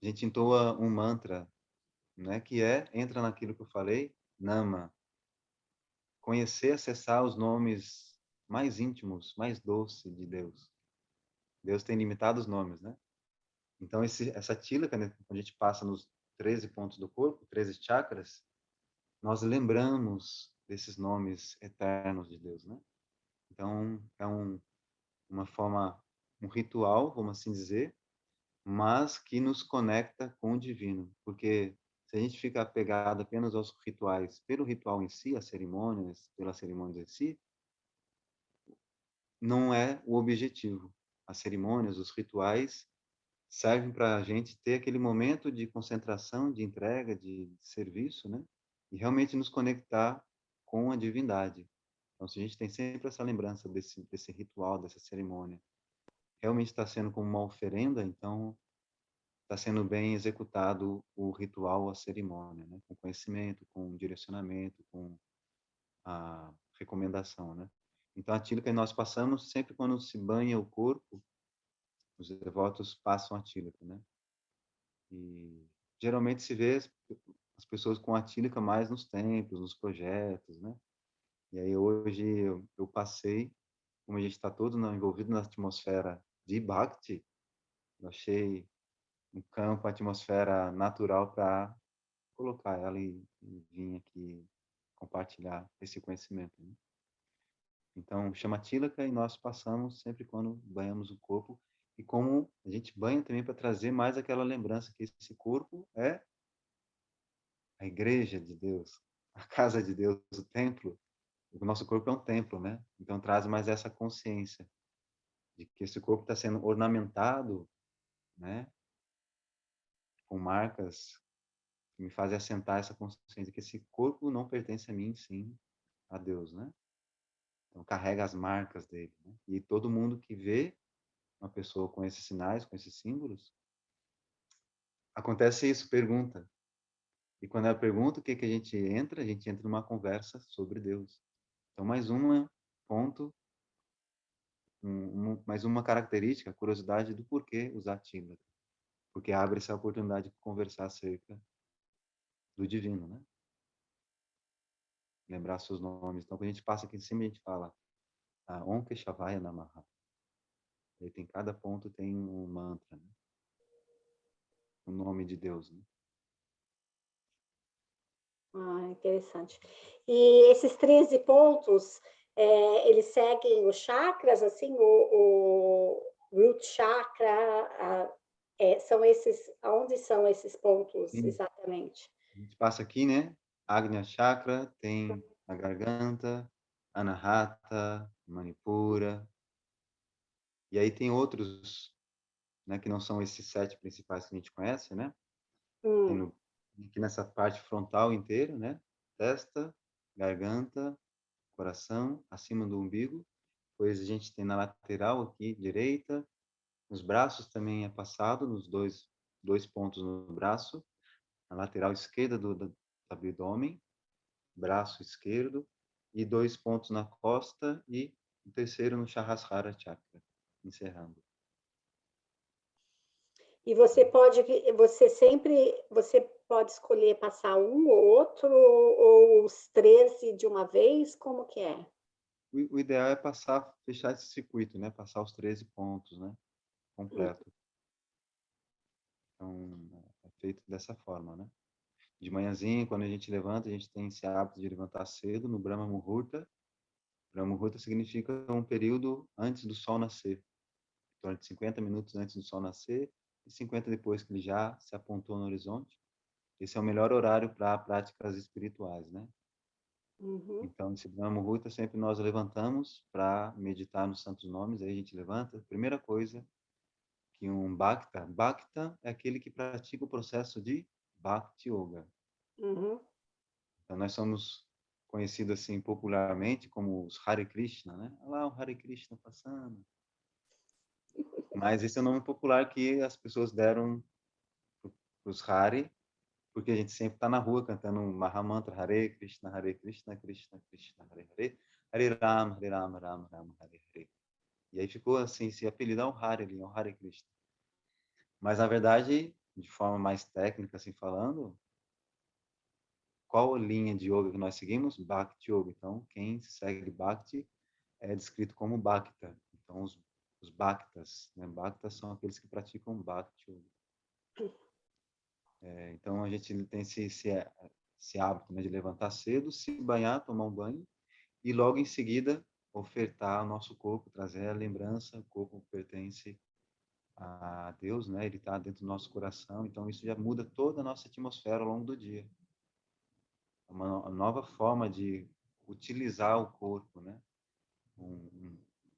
gente entoa um mantra, né? Que entra naquilo que eu falei, Nama. Conhecer, acessar os nomes mais íntimos, mais doces de Deus. Deus tem limitados nomes, né? Então, essa tílaka, né, quando a gente passa nos 13 pontos do corpo, 13 chakras, nós lembramos desses nomes eternos de Deus, né? Então, é uma forma, um ritual, vamos assim dizer, mas que nos conecta com o divino. Porque se a gente fica apegado apenas aos rituais, pelo ritual em si, as cerimônias, pelas cerimônias em si, não é o objetivo. As cerimônias, os rituais, servem para a gente ter aquele momento de concentração, de entrega, de serviço, né? E realmente nos conectar com a divindade. Então, se a gente tem sempre essa lembrança desse ritual, dessa cerimônia, realmente está sendo como uma oferenda, então está sendo bem executado o ritual, a cerimônia, né? Com conhecimento, com direcionamento, com a recomendação, né? Então, aquilo que nós passamos, sempre quando se banha o corpo, os devotos passam a tílica, né? E geralmente se vê as pessoas com a tílica mais nos templos, nos projetos, né? E aí hoje eu passei, como a gente está todo envolvido na atmosfera de Bhakti, eu achei um campo, a atmosfera natural para colocar ela e vir aqui compartilhar esse conhecimento, né? Então, chama tílica e nós passamos sempre quando banhamos o corpo. E como a gente banha também para trazer mais aquela lembrança que esse corpo é a igreja de Deus, a casa de Deus, o templo. O nosso corpo é um templo, né? Então, traz mais essa consciência de que esse corpo está sendo ornamentado, né? Com marcas que me fazem assentar essa consciência de que esse corpo não pertence a mim, sim, a Deus, né? Então, carrega as marcas dele, né? E todo mundo que vê uma pessoa com esses sinais, com esses símbolos, acontece isso, pergunta. E quando ela pergunta, o que a gente entra numa conversa sobre Deus. Então, mais um ponto, mais uma característica, curiosidade do porquê usar tílaka. Porque abre essa oportunidade de conversar acerca do divino, né? Lembrar seus nomes. Então, quando a gente passa aqui em cima, a gente fala Om Keshavaya Namaha. Aí tem cada ponto tem um mantra, né? O nome de Deus, né? Interessante. E esses 13 pontos, eles seguem os chakras, assim, o root chakra, são esses, aonde são esses pontos Sim. Exatamente? A gente passa aqui, né? Agnya Chakra, tem a garganta, Anahata, Manipura. E aí tem outros, né, que não são esses 7 principais que a gente conhece, né? Tem aqui nessa parte frontal inteira, né? Testa, garganta, coração, acima do umbigo. Depois a gente tem na lateral aqui, direita. Nos braços também é passado, nos dois pontos no braço. Na lateral esquerda do abdômen, braço esquerdo. E 2 pontos na costa e o terceiro no Sahasrara Chakra. encerrando. E você pode escolher passar um ou outro, ou os 13 de uma vez, como que é? O ideal é fechar esse circuito, né? Passar os 13 pontos, né? Completo. Então, é feito dessa forma, né? De manhãzinha, quando a gente levanta, a gente tem esse hábito de levantar cedo no Brahma Muhurta. Brahma Muhurta significa um período antes do sol nascer. Em torno de 50 minutos antes do sol nascer e 50 depois que ele já se apontou no horizonte. Esse é o melhor horário para práticas espirituais, né? Uhum. Então, nesse Brahma Muhurta, sempre nós levantamos para meditar nos santos nomes. Aí a gente levanta. Primeira coisa, que um Bhakta é aquele que pratica o processo de Bhakti Yoga. Uhum. Então, nós somos conhecidos assim popularmente como os Hare Krishna, né? Olha lá o Hare Krishna passando. Mas esse é o nome popular que as pessoas deram para os Hare, porque a gente sempre está na rua cantando um Mahamantra, Hare Krishna, Krishna Krishna, Hare Hare, Hare Rama, Rama Rama, Hare Hare. E aí ficou assim, esse apelido é o Hare ali, é o Hare Krishna. Mas, na verdade, de forma mais técnica, assim falando, qual linha de yoga que nós seguimos? Bhakti Yoga. Então, quem segue Bhakti é descrito como Bhakta. Então, os Bhaktas, né? Bhaktas são aqueles que praticam Bhakti Yoga. Então, a gente tem esse hábito, né, de levantar cedo, se banhar, tomar um banho e logo em seguida ofertar o nosso corpo, trazer a lembrança. O corpo pertence a Deus, né? Ele está dentro do nosso coração, então isso já muda toda a nossa atmosfera ao longo do dia. É uma nova forma de utilizar o corpo, né?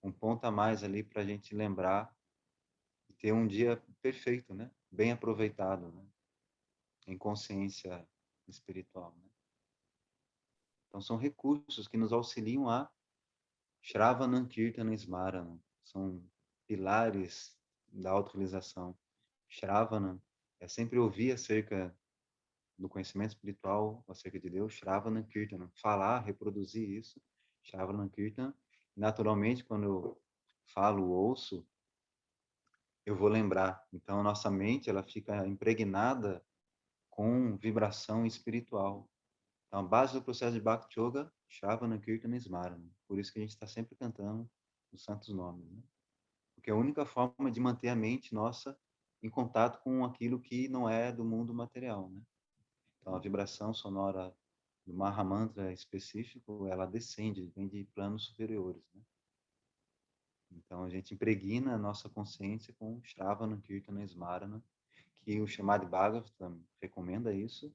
Um ponto a mais ali para a gente lembrar e ter um dia perfeito, né? Bem aproveitado, né? Em consciência espiritual, né? Então são recursos que nos auxiliam a Shravanam Kirtana Smarana, são pilares da autorrealização. Shravanam é sempre ouvir acerca do conhecimento espiritual, acerca de Deus, Shravanam Kirtana, falar, reproduzir isso, Shravanam Kirtana. Naturalmente, quando eu falo, ouço, eu vou lembrar. Então, a nossa mente, ela fica impregnada com vibração espiritual. Então, a base do processo de Bhakti Yoga, Shravanam Kirtana Smarana. Por isso que a gente está sempre cantando os santos nomes, né? Porque é a única forma de manter a mente nossa em contato com aquilo que não é do mundo material, né? Então, a vibração sonora do Mahamantra específico, ela descende, vem de planos superiores, né? Então, a gente impregna a nossa consciência com Shravana, Kirtana, Smarana, que o Srimad Bhagavatam recomenda isso.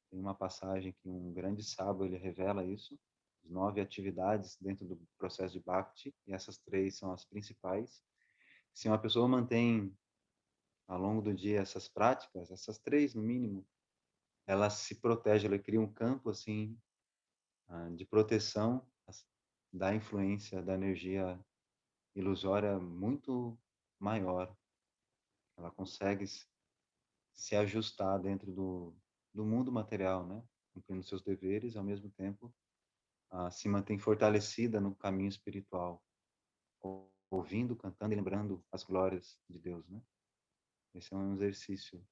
Tem uma passagem que um grande sábio, ele revela isso, as 9 atividades dentro do processo de Bhakti, e essas 3 são as principais. Se uma pessoa mantém ao longo do dia essas práticas, essas 3 no mínimo, ela se protege, ela cria um campo assim de proteção da influência da energia ilusória muito maior. Ela consegue se ajustar dentro do mundo material, né? Cumprindo seus deveres e, ao mesmo tempo, se mantém fortalecida no caminho espiritual, ouvindo, cantando e lembrando as glórias de Deus, né? Esse é um exercício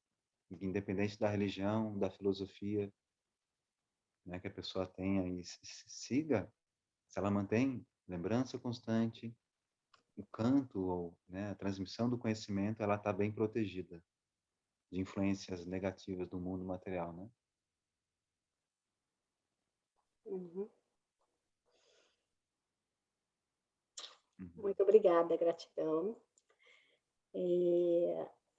independente da religião, da filosofia, né, que a pessoa tenha e siga, se ela mantém lembrança constante, o canto, ou, né, a transmissão do conhecimento, ela está bem protegida de influências negativas do mundo material, né? Uhum. Muito obrigada, gratidão. E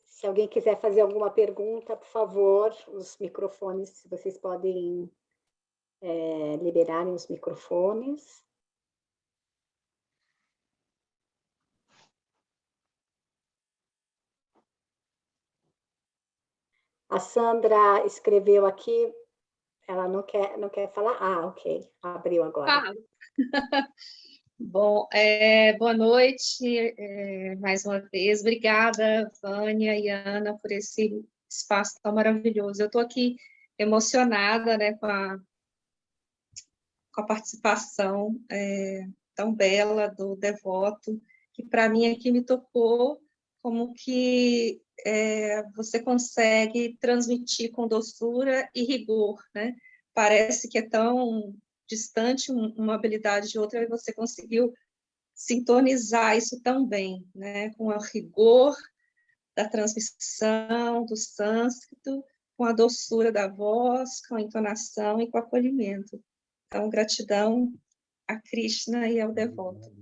se alguém quiser fazer alguma pergunta, por favor, os microfones, vocês podem liberarem os microfones. A Sandra escreveu aqui, ela não quer falar? Ah, ok, abriu agora. Bom, boa noite mais uma vez. Obrigada, Vânia e Ana, por esse espaço tão maravilhoso. Eu estou aqui emocionada, né, com a participação tão bela do devoto, que para mim aqui me tocou, como que você consegue transmitir com doçura e rigor, né? Parece que é tão distante uma habilidade de outra, e você conseguiu sintonizar isso tão bem, né? Com o rigor da transmissão do sânscrito, com a doçura da voz, com a entonação e com o acolhimento. Então, gratidão a Krishna e ao devoto.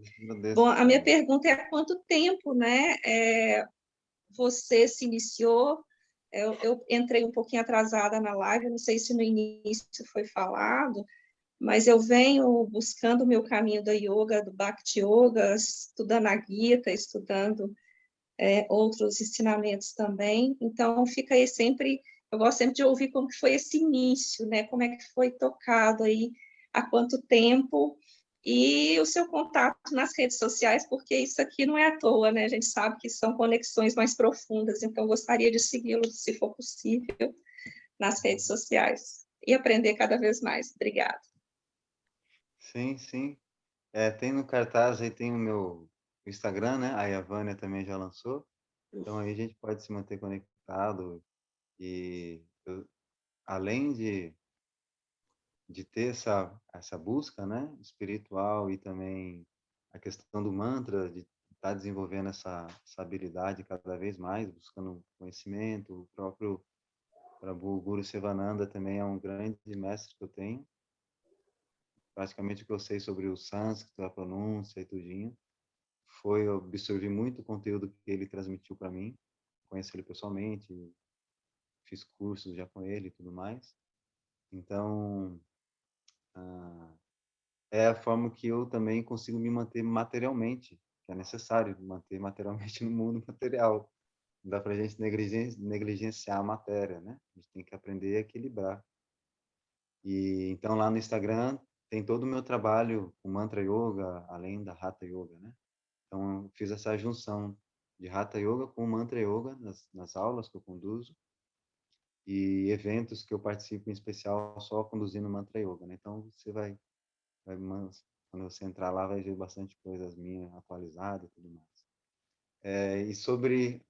Bom, a minha pergunta é: há quanto tempo, né, você se iniciou? Eu entrei um pouquinho atrasada na live, não sei se no início foi falado, mas eu venho buscando o meu caminho da yoga, do Bhakti Yoga, estudando a Gita, estudando outros ensinamentos também. Então, fica aí sempre, eu gosto sempre de ouvir como que foi esse início, né? Como é que foi tocado aí, há quanto tempo, e o seu contato nas redes sociais, porque isso aqui não é à toa, né? A gente sabe que são conexões mais profundas, então gostaria de segui-lo, se for possível, nas redes sociais, e aprender cada vez mais. Obrigada. Sim, sim. Tem no cartaz aí, tem o meu Instagram, né? A Vânia também já lançou. Então aí a gente pode se manter conectado e além de ter essa busca, né, espiritual, e também a questão do mantra, de estar desenvolvendo essa habilidade cada vez mais, buscando conhecimento. O próprio Prabhu Guru Sivananda também é um grande mestre que eu tenho. Praticamente o que eu sei sobre o sânscrito, a pronúncia e tudinho, foi eu absorver muito o conteúdo que ele transmitiu para mim, conheci ele pessoalmente, fiz cursos já com ele e tudo mais. Então, é a forma que eu também consigo me manter materialmente, que é necessário manter materialmente no mundo material. Não dá para a gente negligenciar a matéria, né? A gente tem que aprender a equilibrar. E então lá no Instagram tem todo o meu trabalho com Mantra Yoga, além da Hatha Yoga, né? Então eu fiz essa junção de Hatha Yoga com Mantra Yoga nas aulas que eu conduzo, e eventos que eu participo, em especial só conduzindo Mantra Yoga, né? Então você vai quando você entrar lá, vai ver bastante coisas minhas atualizadas e tudo mais. E sobre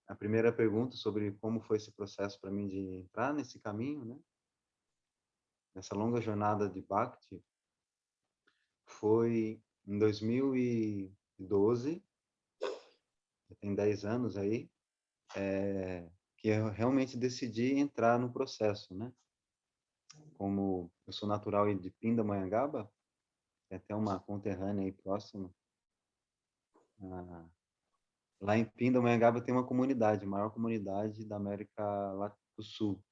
a primeira pergunta, sobre como foi esse processo para mim de entrar nesse caminho, né? Nessa longa jornada de Bhakti, foi em 2012, já tem 10 anos aí, que eu realmente decidi entrar no processo, né? Como eu sou natural de Pindamonhangaba, tem até uma conterrânea aí próxima, lá em Pindamonhangaba tem uma comunidade, a maior comunidade da América do Sul,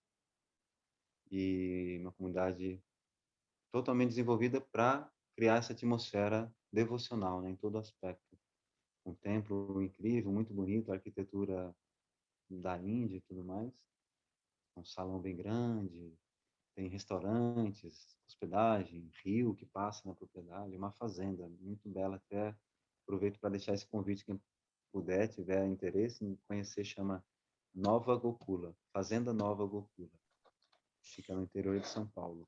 e uma comunidade totalmente desenvolvida para criar essa atmosfera devocional, né, em todo aspecto. Um templo incrível, muito bonito, a arquitetura da Índia e tudo mais, um salão bem grande, tem restaurantes, hospedagem, rio que passa na propriedade, uma fazenda muito bela. Até aproveito para deixar esse convite, quem puder, tiver interesse em conhecer, chama Nova Gokula, Fazenda Nova Gokula. Fica no interior de São Paulo.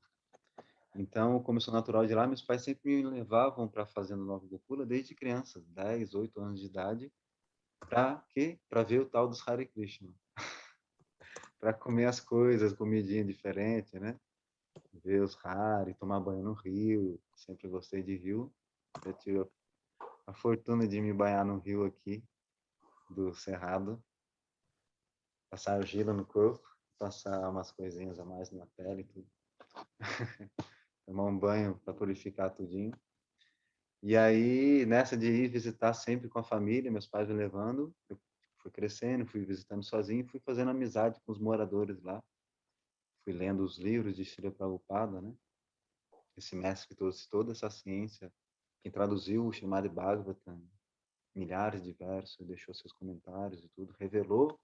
Então, como eu sou natural de lá, meus pais sempre me levavam para a Fazenda Nova Gokula desde criança, 10, 8 anos de idade, para quê? Para ver o tal dos Hare Krishna. Para comer as coisas, comidinha diferente, né? Ver os Hare, tomar banho no rio. Sempre gostei de rio. Eu tive a fortuna de me banhar no rio aqui, do Cerrado. Passar argila no corpo, passar umas coisinhas a mais na pele e tudo. Tomar um banho para purificar tudinho. E aí, nessa de ir visitar sempre com a família, meus pais me levando, eu fui crescendo, fui visitando sozinho, fui fazendo amizade com os moradores lá. Fui lendo os livros de Srila Prabhupada, né? Esse mestre que trouxe toda essa ciência, que traduziu o Srimad Bhagavatam, milhares de versos, deixou seus comentários e tudo, revelou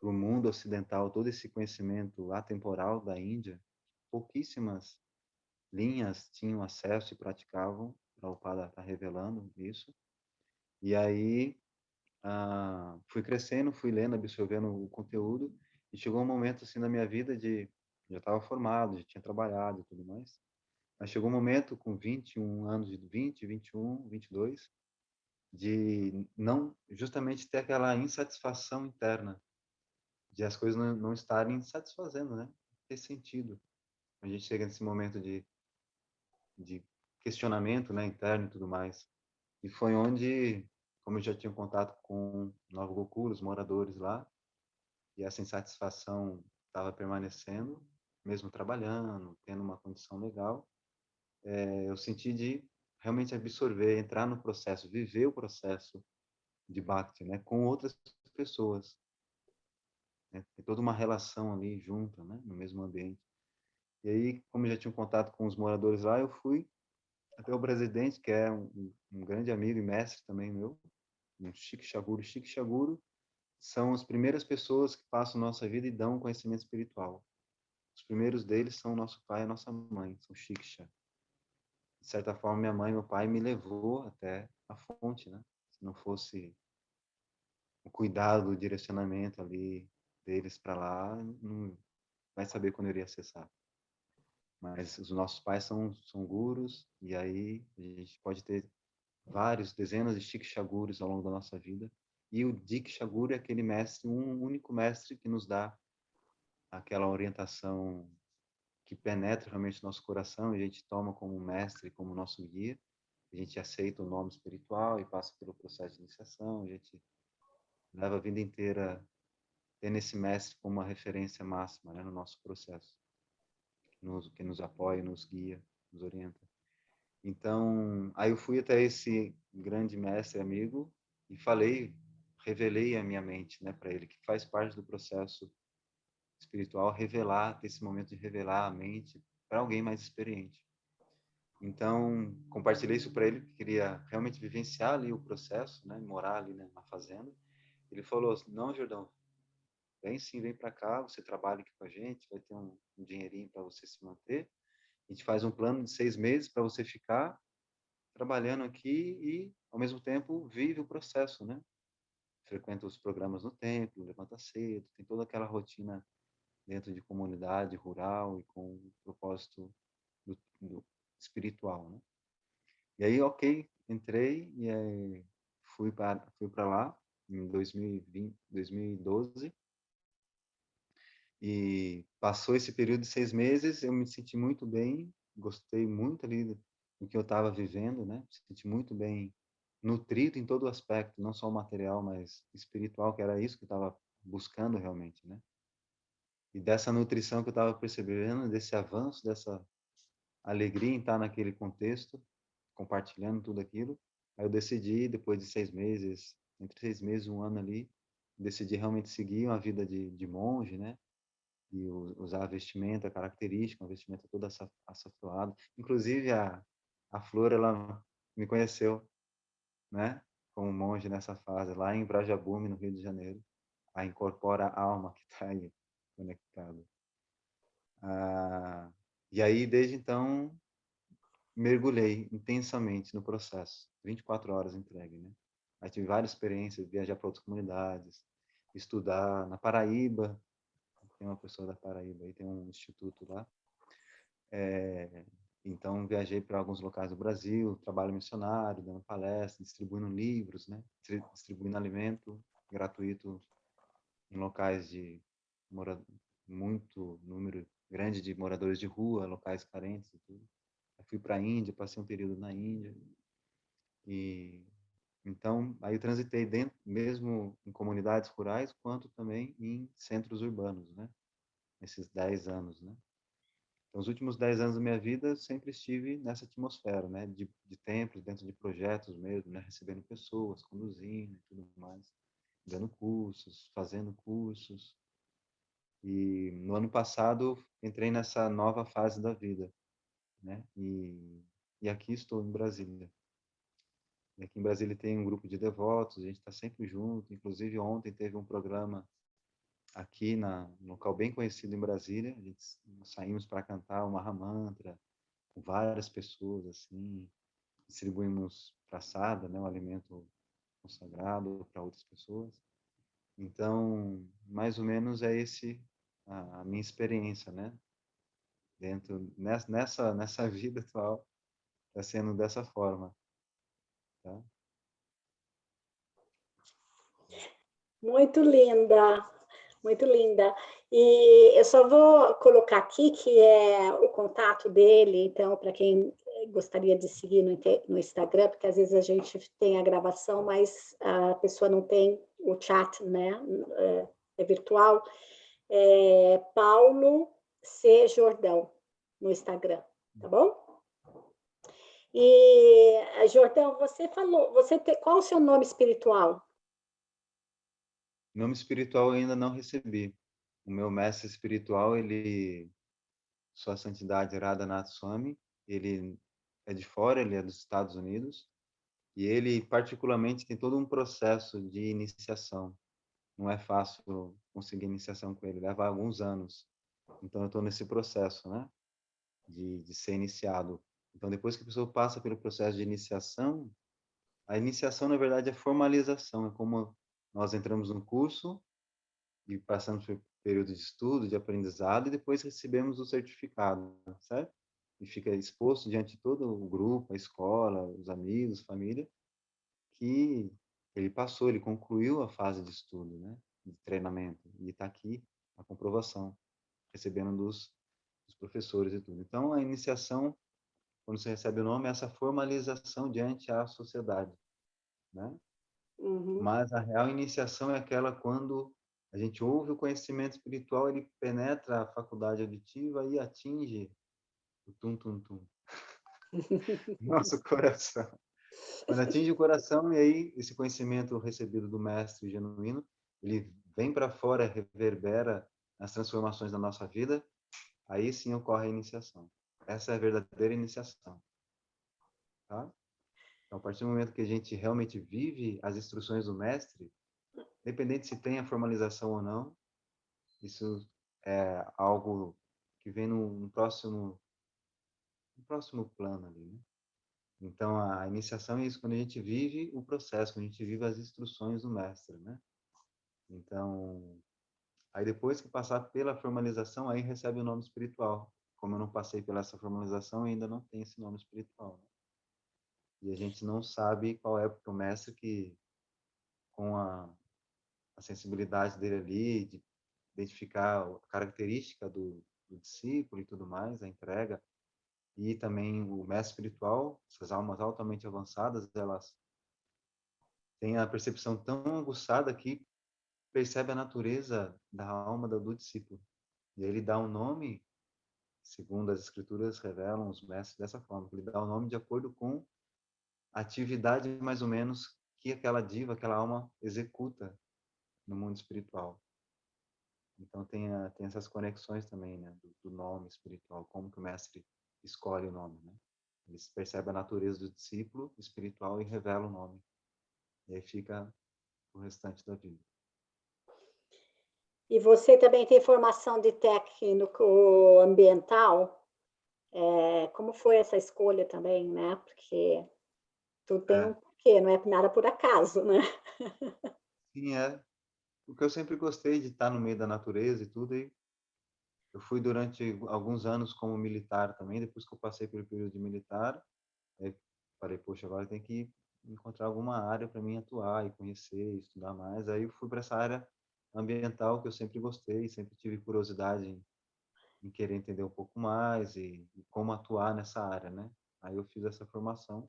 para o mundo ocidental todo esse conhecimento atemporal da Índia. Pouquíssimas linhas tinham acesso e praticavam. Prabhupada está revelando isso. E aí fui crescendo, fui lendo, absorvendo o conteúdo, e chegou um momento assim na minha vida de já estava formado, já tinha trabalhado e tudo mais. Mas chegou um momento com 21 anos, de 20, 21, 22, de não justamente ter aquela insatisfação interna, de as coisas não estarem satisfazendo, né? Ter sentido. A gente chega nesse momento de questionamento, né, interno e tudo mais. E foi onde, como eu já tinha contato com Nova Gokula, os moradores lá, e essa insatisfação estava permanecendo, mesmo trabalhando, tendo uma condição legal, eu senti de realmente absorver, entrar no processo, viver o processo de Bhakti, né, com outras pessoas, né, tem toda uma relação ali junto, né, no mesmo ambiente. E aí, como eu já tinha um contato com os moradores lá, eu fui até o presidente, que é um grande amigo e mestre também meu, um Chique Chaguru. Chique Chaguru são as primeiras pessoas que passam nossa vida e dão conhecimento espiritual. Os primeiros deles são nosso pai e nossa mãe, são Shiksha. De certa forma, minha mãe e meu pai me levou até a fonte, né? Se não fosse o cuidado, o direcionamento ali deles para lá, não vai saber quando eu iria acessar. Mas os nossos pais são gurus, e aí a gente pode ter vários, dezenas de Shiksha Gurus ao longo da nossa vida. E o Diksha Guru é aquele mestre, um único mestre que nos dá aquela orientação que penetra realmente o nosso coração, e a gente toma como mestre, como nosso guia. A gente aceita o nome espiritual e passa pelo processo de iniciação. A gente leva a vida inteira tendo esse mestre como uma referência máxima, né, no nosso processo, que nos apoia, nos guia, nos orienta. Então, aí eu fui até esse grande mestre amigo e falei, revelei a minha mente, né, para ele, que faz parte do processo espiritual, revelar, ter esse momento de revelar a mente para alguém mais experiente. Então, compartilhei isso para ele, que queria realmente vivenciar ali o processo, né, morar ali, né, na fazenda. Ele falou: não, Jordão, vem sim, vem para cá, você trabalha aqui com a gente, vai ter um dinheirinho para você se manter. A gente faz um plano de 6 meses para você ficar trabalhando aqui e, ao mesmo tempo, vive o processo, né? Frequenta os programas no templo, levanta cedo, tem toda aquela rotina dentro de comunidade rural e com o propósito do espiritual, né? E aí, ok, entrei e aí fui para lá em 2020, 2012, e passou esse período de 6 meses, eu me senti muito bem, gostei muito ali do que eu estava vivendo, né? Me senti muito bem nutrido em todo o aspecto, não só o material, mas espiritual, que era isso que eu estava buscando realmente, né? E dessa nutrição que eu estava percebendo, desse avanço, dessa alegria em estar naquele contexto, compartilhando tudo aquilo, aí eu decidi, depois de 6 meses, entre 6 meses e um ano ali, decidi realmente seguir uma vida de monge, né? E usar a vestimenta característica, uma vestimenta toda açafroada. Inclusive, a Flor, ela me conheceu, né? Como monge nessa fase, lá em Brajabume, no Rio de Janeiro. A Incorpora Alma, que está aí conectado. E aí, desde então, mergulhei intensamente no processo. 24 horas entregue, né? Aí tive várias experiências, viajar para outras comunidades, estudar na Paraíba. Tem uma pessoa da Paraíba, aí tem um instituto lá. Então, viajei para alguns locais do Brasil, trabalho missionário, dando palestras, distribuindo livros, né? Distribuindo alimento gratuito em locais de muito número grande de moradores de rua, locais carentes e tudo. Eu fui para a Índia, passei um período na Índia. E então, aí eu transitei dentro, mesmo em comunidades rurais, quanto também em centros urbanos, né? Esses 10 anos, né? Então, os últimos 10 anos da minha vida, eu sempre estive nessa atmosfera, né? De templos, dentro de projetos mesmo, né? Recebendo pessoas, conduzindo e tudo mais. Dando cursos, fazendo cursos. E no ano passado, entrei nessa nova fase da vida, né? E aqui estou em Brasília. E aqui em Brasília tem um grupo de devotos, a gente está sempre junto. Inclusive, ontem teve um programa aqui num local bem conhecido em Brasília. Nós saímos para cantar o Mahamantra com várias pessoas, assim. Distribuímos praçada, né, um alimento consagrado para outras pessoas. Então, mais ou menos é esse a minha experiência, né? Nessa vida atual, está sendo dessa forma, tá? Muito linda, muito linda. E eu só vou colocar aqui que é o contato dele, então, para quem gostaria de seguir no Instagram, porque às vezes a gente tem a gravação, mas a pessoa não tem o chat, né? É virtual. É Paulo C. Jordão no Instagram, tá bom? E, Jordão, você falou, qual o seu nome espiritual? Nome espiritual eu ainda não recebi. O meu mestre espiritual, Sua Santidade Radhanath Swami, ele é de fora, ele é dos Estados Unidos, e ele particularmente tem todo um processo de iniciação. Não é fácil conseguir iniciação com ele, leva alguns anos. Então eu estou nesse processo, né, de ser iniciado. Então depois que a pessoa passa pelo processo de iniciação, a iniciação na verdade é formalização, é como nós entramos no curso e passamos por período de estudo, de aprendizado, e depois recebemos o certificado, certo? E fica exposto diante de todo o grupo, a escola, os amigos, família, que ele passou, ele concluiu a fase de estudo, né? De treinamento, e está aqui a comprovação, recebendo dos professores e tudo. Então, a iniciação, quando você recebe o nome, é essa formalização diante à sociedade, né? Uhum. Mas a real iniciação é aquela quando a gente ouve o conhecimento espiritual, ele penetra a faculdade auditiva e atinge o tum-tum-tum, nosso coração. Quando atinge o coração, e aí esse conhecimento recebido do mestre genuíno, ele vem para fora, reverbera nas transformações da nossa vida, aí sim ocorre a iniciação. Essa é a verdadeira iniciação, tá? Então, a partir do momento que a gente realmente vive as instruções do mestre, independente se tem a formalização ou não, isso é algo que vem no próximo plano ali, né? Então, a iniciação é isso, quando a gente vive o processo, quando a gente vive as instruções do mestre, né? Então, aí depois que passar pela formalização, aí recebe o nome espiritual. Como eu não passei pela essa formalização, ainda não tem esse nome espiritual, né? E a gente não sabe qual é, porque o mestre que, com a sensibilidade dele ali, de identificar a característica do discípulo e tudo mais, a entrega, e também o mestre espiritual, essas almas altamente avançadas, elas têm a percepção tão aguçada que percebe a natureza da alma do discípulo. E aí ele dá um nome, segundo as escrituras revelam os mestres dessa forma, ele dá o nome de acordo com a atividade mais ou menos que aquela diva, aquela alma executa no mundo espiritual. Então tem essas conexões também, né, do nome espiritual, como que o mestre escolhe o nome, né? Ele percebe a natureza do discípulo espiritual e revela o nome. E aí fica o restante da vida. E você também tem formação de técnico ambiental? Como foi essa escolha também, né? Porque tudo tem um porquê, não é nada por acaso, né? Sim, é. Porque eu sempre gostei de estar no meio da natureza e tudo, e eu fui durante alguns anos como militar também, depois que eu passei pelo período de militar, aí falei, poxa, agora tem que encontrar alguma área para mim atuar e conhecer, estudar mais. Aí eu fui para essa área ambiental que eu sempre gostei, sempre tive curiosidade em querer entender um pouco mais e como atuar nessa área, né? Aí eu fiz essa formação.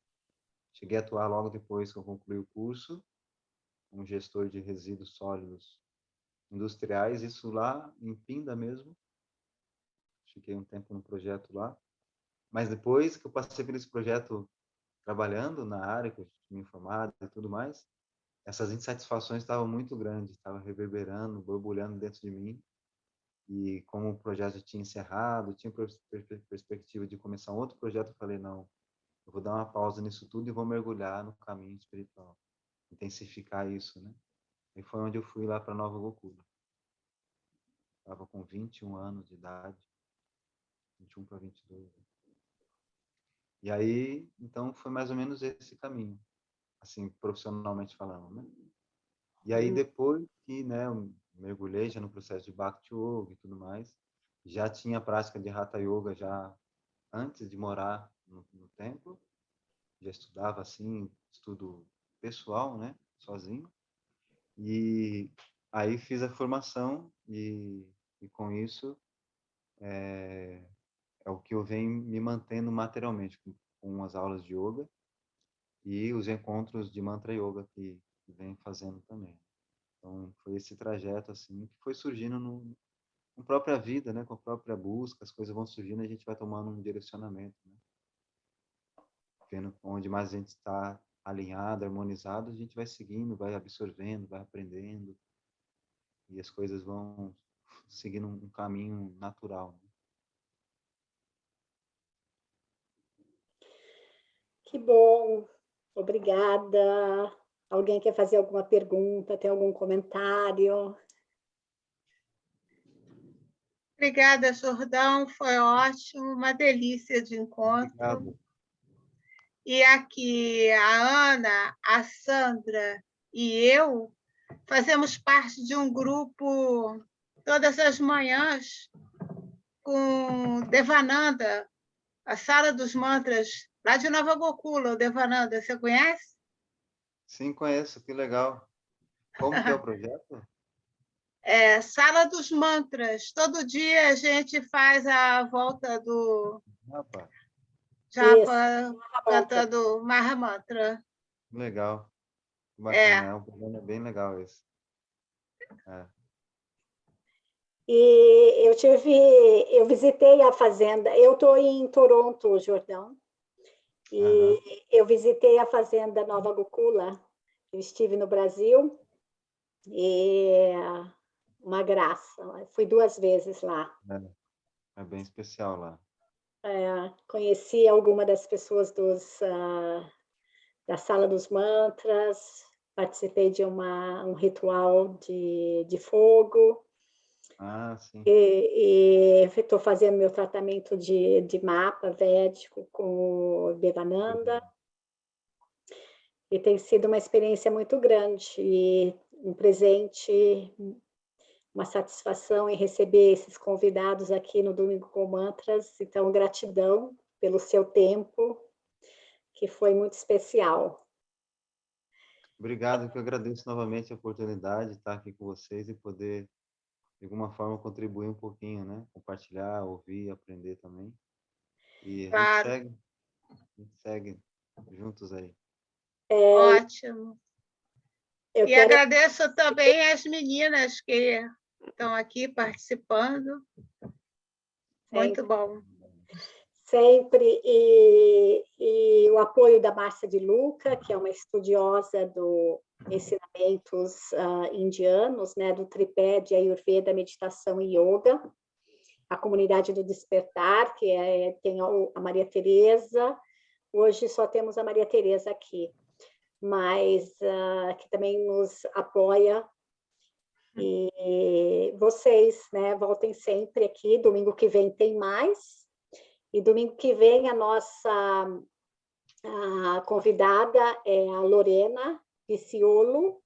Cheguei a atuar logo depois que eu concluí o curso, como gestor de resíduos sólidos industriais, isso lá em Pinda mesmo. Fiquei um tempo no projeto lá. Mas depois que eu passei por esse projeto trabalhando na área, que eu tinha me formado e tudo mais, essas insatisfações estavam muito grandes, estavam reverberando, borbulhando dentro de mim. E como o projeto tinha encerrado, tinha perspectiva de começar um outro projeto, eu falei, não, eu vou dar uma pausa nisso tudo e vou mergulhar no caminho espiritual, intensificar isso, né? E foi onde eu fui lá para Nova Gokula. Estava com 21 anos de idade, 21 para 22. E aí, então, foi mais ou menos esse caminho, assim, profissionalmente falando, né? E aí, depois que, né, eu mergulhei já no processo de Bhakti Yoga e tudo mais, já tinha prática de Hatha Yoga já antes de morar no templo, já estudava, assim, estudo pessoal, né, sozinho. E aí fiz a formação e com isso é o que eu venho me mantendo materialmente, com as aulas de yoga e os encontros de mantra yoga que venho fazendo também. Então, foi esse trajeto, assim, que foi surgindo com a própria vida, né? Com a própria busca, as coisas vão surgindo e a gente vai tomando um direcionamento, né? Vendo onde mais a gente está alinhado, harmonizado, a gente vai seguindo, vai absorvendo, vai aprendendo e as coisas vão seguindo um caminho natural. Né? Que bom, obrigada. Alguém quer fazer alguma pergunta, tem algum comentário? Obrigada, Jordão, foi ótimo, uma delícia de encontro. Obrigado. E aqui a Ana, a Sandra e eu fazemos parte de um grupo todas as manhãs com Devananda, a Sala dos Mantras, lá de Nova Gokula, o Devananda, você conhece? Sim, conheço, que legal. Como que é o projeto? É, Sala dos Mantras. Todo dia a gente faz a volta do Rapaz, japa cantando Mahamantra. legal. Bacana, é um programa bem legal esse. É. E eu visitei a fazenda, eu estou em Toronto, Jordão, e eu visitei a fazenda Nova Gokula, eu estive no Brasil, e uma graça, fui 2 vezes lá. É bem especial lá. Conheci alguma das pessoas da Sala dos Mantras, participei de um ritual de fogo, Sim. e estou fazendo meu tratamento de mapa védico com o Devananda, e tem sido uma experiência muito grande, e um presente, uma satisfação em receber esses convidados aqui no Domingo com Mantras, então gratidão pelo seu tempo, que foi muito especial. Obrigado, que eu agradeço novamente a oportunidade de estar aqui com vocês e poder, de alguma forma, contribuir um pouquinho, né? Compartilhar, ouvir, aprender também. E Claro. a gente segue juntos aí. Ótimo. E agradeço também as meninas que estão aqui participando. Muito bom. Sempre, e o apoio da Márcia de Luca, que é uma estudiosa dos ensinamentos indianos, né, do tripé de Ayurveda, meditação e yoga, a comunidade do Despertar, que tem a Maria Tereza, hoje só temos a Maria Tereza aqui, mas que também nos apoia, e vocês, né, voltem sempre aqui, domingo que vem tem mais. E domingo que vem a nossa convidada é a Lorena Piciolo,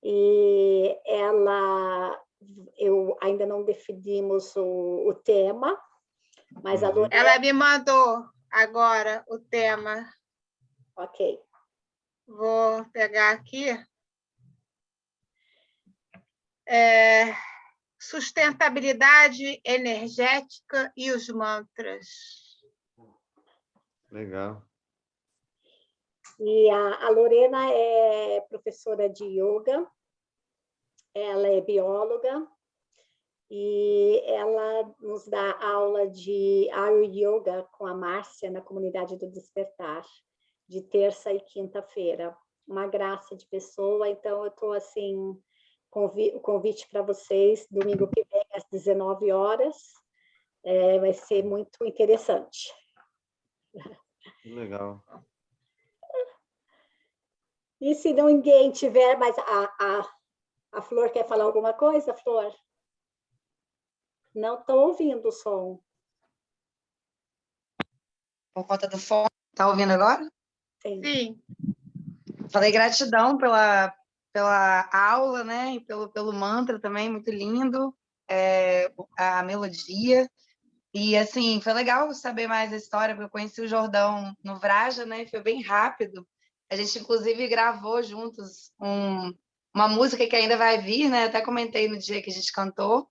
e eu ainda não definimos o tema, mas a Lorena... Ela me mandou agora o tema. Ok. Vou pegar aqui. Sustentabilidade energética e os mantras. Legal. E a Lorena é professora de yoga, ela é bióloga, e ela nos dá aula de Ayurveda Yoga com a Márcia na comunidade do Despertar, de terça e quinta-feira. Uma graça de pessoa, então eu estou assim... o convite para vocês, domingo que vem, às 19 horas. Vai ser muito interessante. Legal. E se ninguém tiver, mas a Flor quer falar alguma coisa, Flor? Não estou ouvindo o som. Por conta do fone. Está ouvindo agora? Sim. Falei gratidão pela aula, né? E pelo mantra também, muito lindo. A melodia. E, assim, foi legal saber mais a história, porque eu conheci o Jordão no Vraja, né? Foi bem rápido. A gente, inclusive, gravou juntos uma música que ainda vai vir, né? Até comentei no dia que a gente cantou,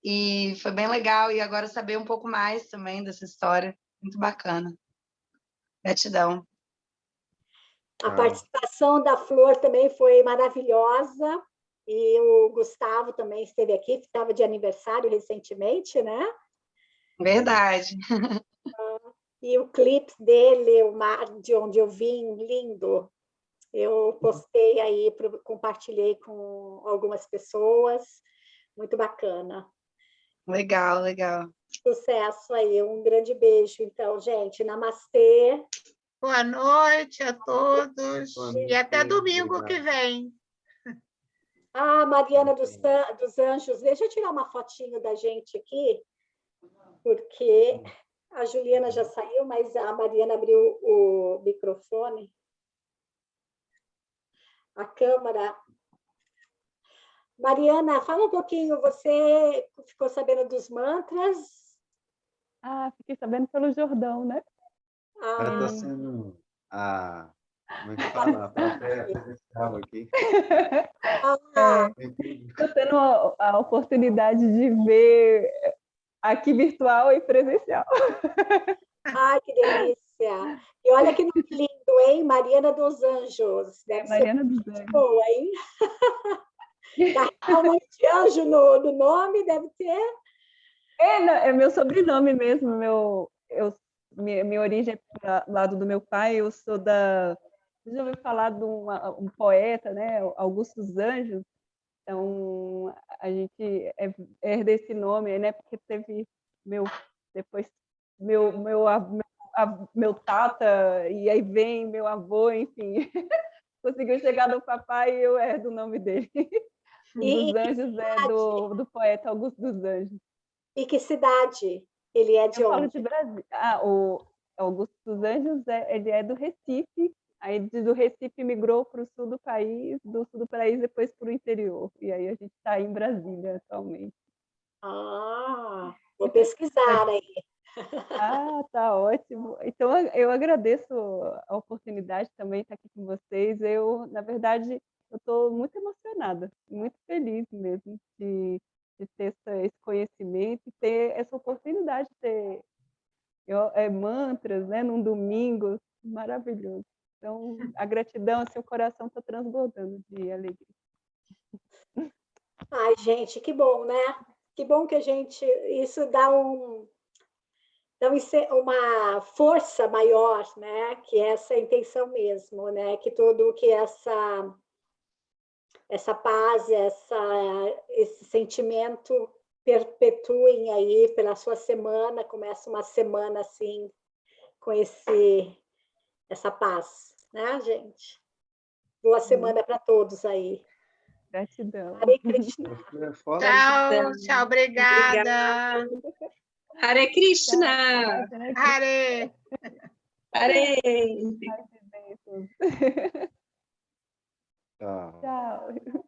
e foi bem legal. E agora saber um pouco mais também dessa história, muito bacana. Gratidão. A participação da Flor também foi maravilhosa, e o Gustavo também esteve aqui, que estava de aniversário recentemente, né? Verdade. E o clipe dele, o Mar de Onde Eu Vim, lindo. Eu postei aí, compartilhei com algumas pessoas, muito bacana. Legal, legal. Sucesso aí, um grande beijo. Então, gente, namastê. Boa noite a todos e até domingo obrigado. que vem. Ah, Mariana dos Anjos, deixa eu tirar uma fotinho da gente aqui, porque a Juliana já saiu, mas a Mariana abriu o microfone. A câmera. Mariana, fala um pouquinho, você ficou sabendo dos mantras? Ah, fiquei sabendo pelo Jordão, né? Ela está sendo como é que fala? A plateia presencial aqui. Estou tendo a oportunidade de ver aqui virtual e presencial. Ai, que delícia! E olha que nome lindo, hein? Mariana dos Anjos. Deve Mariana ser dos muito Anjos. boa, hein? Tá um monte de anjo no nome, deve ter. É meu sobrenome mesmo. Minha origem é do lado do meu pai. Eu sou da... Você já ouviu falar de um poeta, né? Augusto dos Anjos? Então, a gente herda esse nome, né? Porque teve depois meu tata, e aí vem meu avô, enfim. Conseguiu chegar no papai e eu herdo o nome dele. O dos Anjos é do poeta Augusto dos Anjos. E que cidade? Ele é de Eu onde? falo de Brasil. O Augusto dos Anjos, ele é do Recife. Aí do Recife migrou para o sul do país depois para o interior. E aí a gente está em Brasília atualmente. Ah, vou pesquisar aí. Ah, tá ótimo. Então eu agradeço a oportunidade também de estar aqui com vocês. Na verdade, eu estou muito emocionada, muito feliz mesmo de ter esse conhecimento e ter essa oportunidade de ter mantras, né, num domingo, maravilhoso. Então, a gratidão, seu coração está transbordando de alegria. Ai, gente, que bom, né? Que bom que isso dá uma força maior, né? Que essa intenção mesmo, né? Que essa paz, esse sentimento perpetuem aí pela sua semana, começa uma semana assim, com essa paz, né, gente? Boa semana para todos aí. Gratidão. Hare Krishna. Tchau, tchau, obrigada. Hare Krishna. Hare. Hare. Tchau. Tchau.